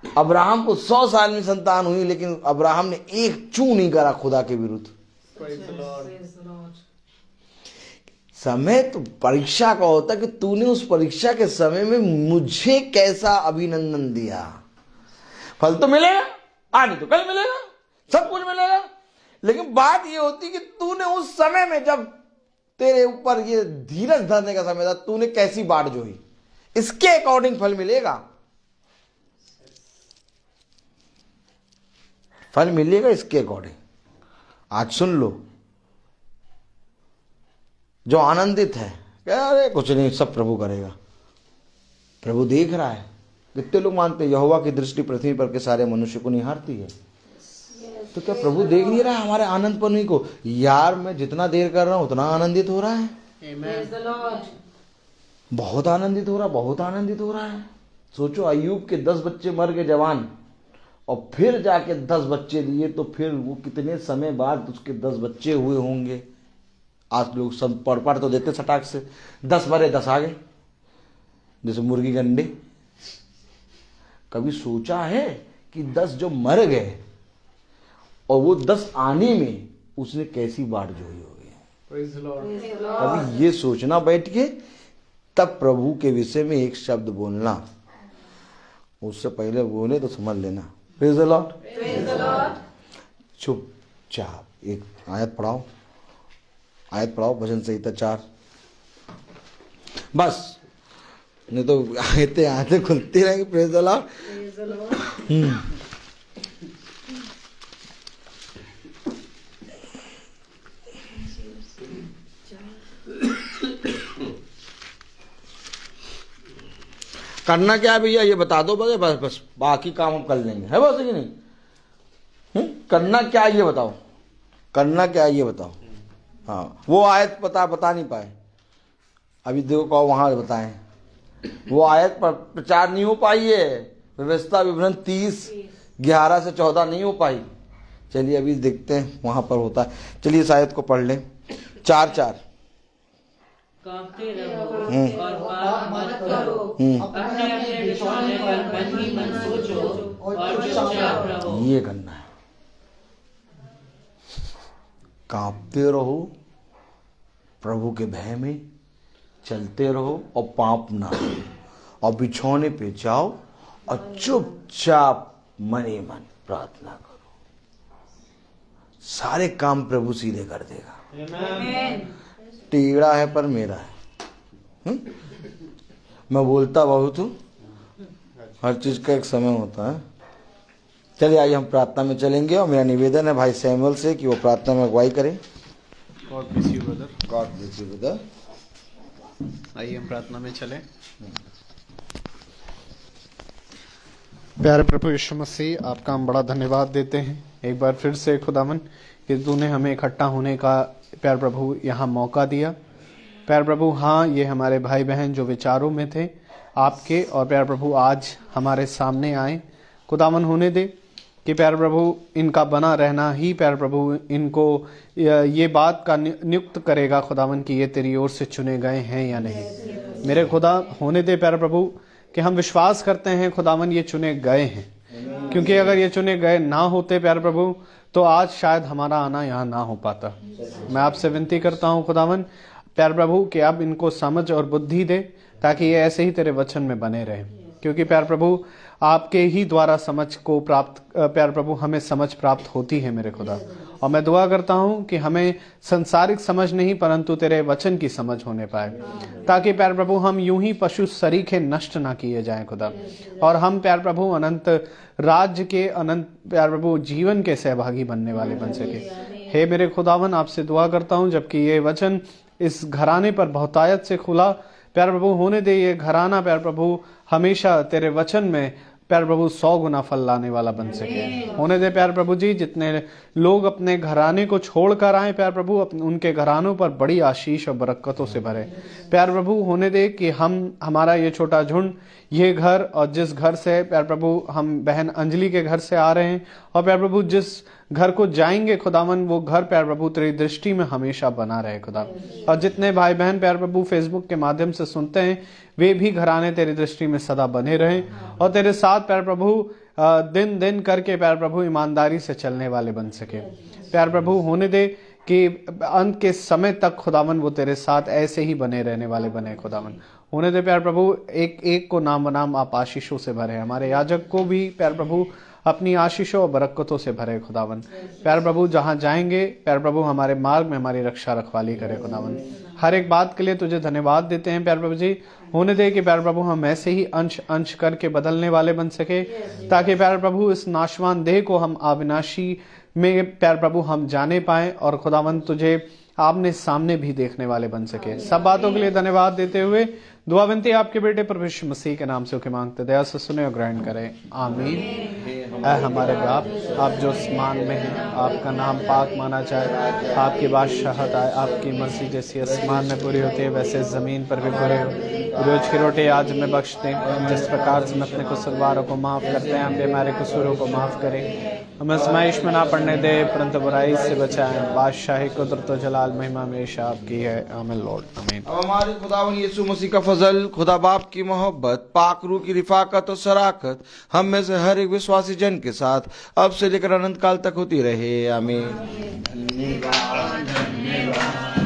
अब्राहम को 100 साल में संतान हुई, लेकिन अब्राहम ने एक चू नहीं करा खुदा के विरुद्ध। समय तो परीक्षा का होता है कि तूने उस परीक्षा के समय में मुझे कैसा अभिनंदन दिया। फल तो मिलेगा, आज नहीं तो कल मिलेगा, सब कुछ मिलेगा, लेकिन बात ये होती कि तूने उस समय में, जब तेरे ऊपर ये धीरज धरने का समय था, तूने कैसी बाट जोई, इसके अकॉर्डिंग फल मिलेगा। फल मिलेगा इसके अकॉर्डिंग। आज सुन लो, जो आनंदित है, अरे कुछ नहीं, सब प्रभु करेगा। प्रभु देख रहा है। कितने लोग मानते हैं यहोवा की दृष्टि पृथ्वी पर के सारे मनुष्य को निहारती है। तो क्या प्रभु देख नहीं रहा है हमारे आनंद पनी को? यार मैं जितना देर कर रहा हूं उतना आनंदित हो रहा है, बहुत आनंदित हो रहा, बहुत आनंदित हो रहा है। सोचो, अय्यूब के 10 बच्चे मर गए जवान, और फिर जाके 10 बच्चे दिए, तो फिर वो कितने समय बाद उसके 10 बच्चे हुए होंगे। आज लोग सब पढ़ तो देते सटाक से, 10 मरे 10 आ गए, जैसे मुर्गी के अंडे। कभी सोचा है कि 10 जो मर गए और वो 10 आने में उसने कैसी बाट जोई होगी। कभी ये सोचना बैठ के, तब प्रभु के विषय में एक शब्द बोलना, उससे पहले बोले तो समझ लेना। Praise the Lord. चुपचाप एक आयत पढ़ाओ, भजन संहिता 4, बस, नहीं तो आयतें खुलती रहेंगी। Praise the Lord. करना क्या है भैया, ये बता दो बस बाकी काम हम कर लेंगे, है बस कि नहीं? करना क्या है ये बताओ, करना क्या है ये बताओ। हाँ, वो आयत बता नहीं पाए, अभी देखो कहो वहां बताएं। वो आयत पर प्रचार नहीं हो पाई है, व्यवस्था विवरण 30:11 से 14 नहीं हो पाई। चलिए अभी देखते हैं वहां पर होता है। चलिए इस आयत को पढ़ लें। 4:4 कांपते रहो और पाप मत करो, अपने अपने बिछौने पर मन ही मन सोचो और चुपचाप रहो। ये करना है, कांपते रहो, प्रभु के भय में चलते रहो और पाप ना हो, और बिछौने पे जाओ और चुपचाप मने मन प्रार्थना करो। सारे काम प्रभु सीधे कर देगा। टेढ़ा है पर मेरा है। मैं बोलता बहुत हूं, हर चीज का एक समय होता है। चलिए आइए हम प्रार्थना में चलेंगे, और मेरा निवेदन है भाई सैमुअल से कि वो प्रार्थना में अगुवाई करें। God bless you brother. God bless you brother. आइए हम प्रार्थना में चलें। प्यारे प्रभु यीशु मसीह, आपका हम बड़ा धन्यवाद देते हैं एक बार फिर से खुदावन कि तूने हमें इकट्ठा होने का प्यार प्रभु यहाँ मौका दिया। प्यार प्रभु, हाँ, ये हमारे भाई बहन जो विचारों में थे आपके, और प्यार प्रभु आज हमारे सामने आए, खुदावन होने दे कि प्यार प्रभु इनका बना रहना ही प्यार प्रभु इनको ये बात का नियुक्त करेगा खुदावन कि ये तेरी ओर से चुने गए हैं या नहीं। मेरे खुदा होने दे प्यार प्रभु कि हम विश्वास करते हैं खुदावन ये चुने गए हैं, क्योंकि अगर ये चुने गए ना होते प्यार प्रभु तो आज शायद हमारा आना यहाँ ना हो पाता। मैं आपसे विनती करता हूँ खुदावन प्यार प्रभु कि आप इनको समझ और बुद्धि दे, ताकि ये ऐसे ही तेरे वचन में बने रहे, क्योंकि प्यार प्रभु आपके ही द्वारा समझ को प्राप्त प्यार प्रभु हमें समझ प्राप्त होती है मेरे खुदा। और मैं दुआ करता हूँ कि हमें संसारिक समझ नहीं परंतु तेरे वचन की समझ होने पाए, ताकि प्यार प्रभु हम यूं ही पशु सरीखे नष्ट ना किए जाएं खुदा, और हम प्यार प्रभु अनंत राज्य के अनंत प्यार प्रभु जीवन के सहभागी बनने वाले बन सके। हे मेरे खुदावन, आपसे दुआ करता हूँ जबकि ये वचन इस घराने पर बहुतायत से खुला, प्यार प्रभु होने दे ये घराना प्यार प्रभु हमेशा तेरे वचन में प्यार प्रभु 100 गुना फल लाने वाला बन सके। होने दे प्यार प्रभु जी, जितने लोग अपने घराने को छोड़ कर आए प्यार प्रभु उनके घरानों पर बड़ी आशीष और बरकतों से भरे। प्यार प्रभु होने दे कि हमारा ये छोटा झुंड ये घर, और जिस घर से प्यार प्रभु हम बहन अंजलि के घर से आ रहे हैं, और प्यार प्रभु जिस घर को जाएंगे खुदावन वो घर प्यार प्रभु तेरी दृष्टि में हमेशा बना रहे खुदा। और जितने भाई बहन प्यार प्रभु फेसबुक के माध्यम से सुनते हैं वे भी घराने तेरी दृष्टि में सदा बने रहें, और तेरे साथ प्यार प्रभु दिन दिन करके प्यार प्रभु ईमानदारी से चलने वाले बन सके। प्यार प्रभु होने दे कि अंत के समय तक खुदावन वो तेरे साथ ऐसे ही बने रहने वाले बने खुदावन। होने दे प्यार प्रभु एक एक को नाम बनाम आप आशीषों से भरे, हमारे याजक को भी प्यार प्रभु अपनी आशीषों और बरकतों से भरे खुदावन। प्यार प्रभु जहाँ जाएंगे प्यार प्रभु हमारे मार्ग में हमारी रक्षा रखवाली करे खुदावन। हर एक बात के लिए तुझे धन्यवाद देते हैं प्यार प्रभु जी। होने दे कि प्यार प्रभु हम ऐसे ही अंश अंश करके बदलने वाले बन सके, ताकि प्यार प्रभु इस नाशवान देह को हम अविनाशी में प्यार प्रभु हम जाने पाए, और खुदावन तुझे आपने सामने भी देखने वाले बन सके। सब बातों के लिए धन्यवाद देते हुए दुआ विनती आपके बेटे प्रभु यीशु मसीह के नाम से होके मांगते, दया से सुने और ग्रहण करें, आमीन। ऐ हमारे बाप, आप जो आसमान में हैं, आपका नाम पाक माना जाए, आपकी बादशाहत आए, आपकी मर्जी जैसी आसमान में पूरी होती है वैसे ज़मीन पर भी पूरे हो। रोज की रोटी आज हमें बख्श दें, जिस प्रकार से हम अपने कसूरवारों को माफ़ करते हैं, हम भी हमारे कसूरों को माफ़ करें। हमें आज़माइश में ना पड़ने दे, परंतु बुराई से बचाएं। बादशाही, कुदरत और जलाल महिमा हमेशा आपकी है। आमीन लॉर्ड, आमीन। अब हमारे खुदावन यीशु मसीह का फजल, खुदा बाप की मोहब्बत, पाक रूह की रिफाकत और शराकत हम में से हर एक विश्वासी जन के साथ अब से लेकर अनंत काल तक होती रहे। आमीन। धन्यवाद, धन्यवाद।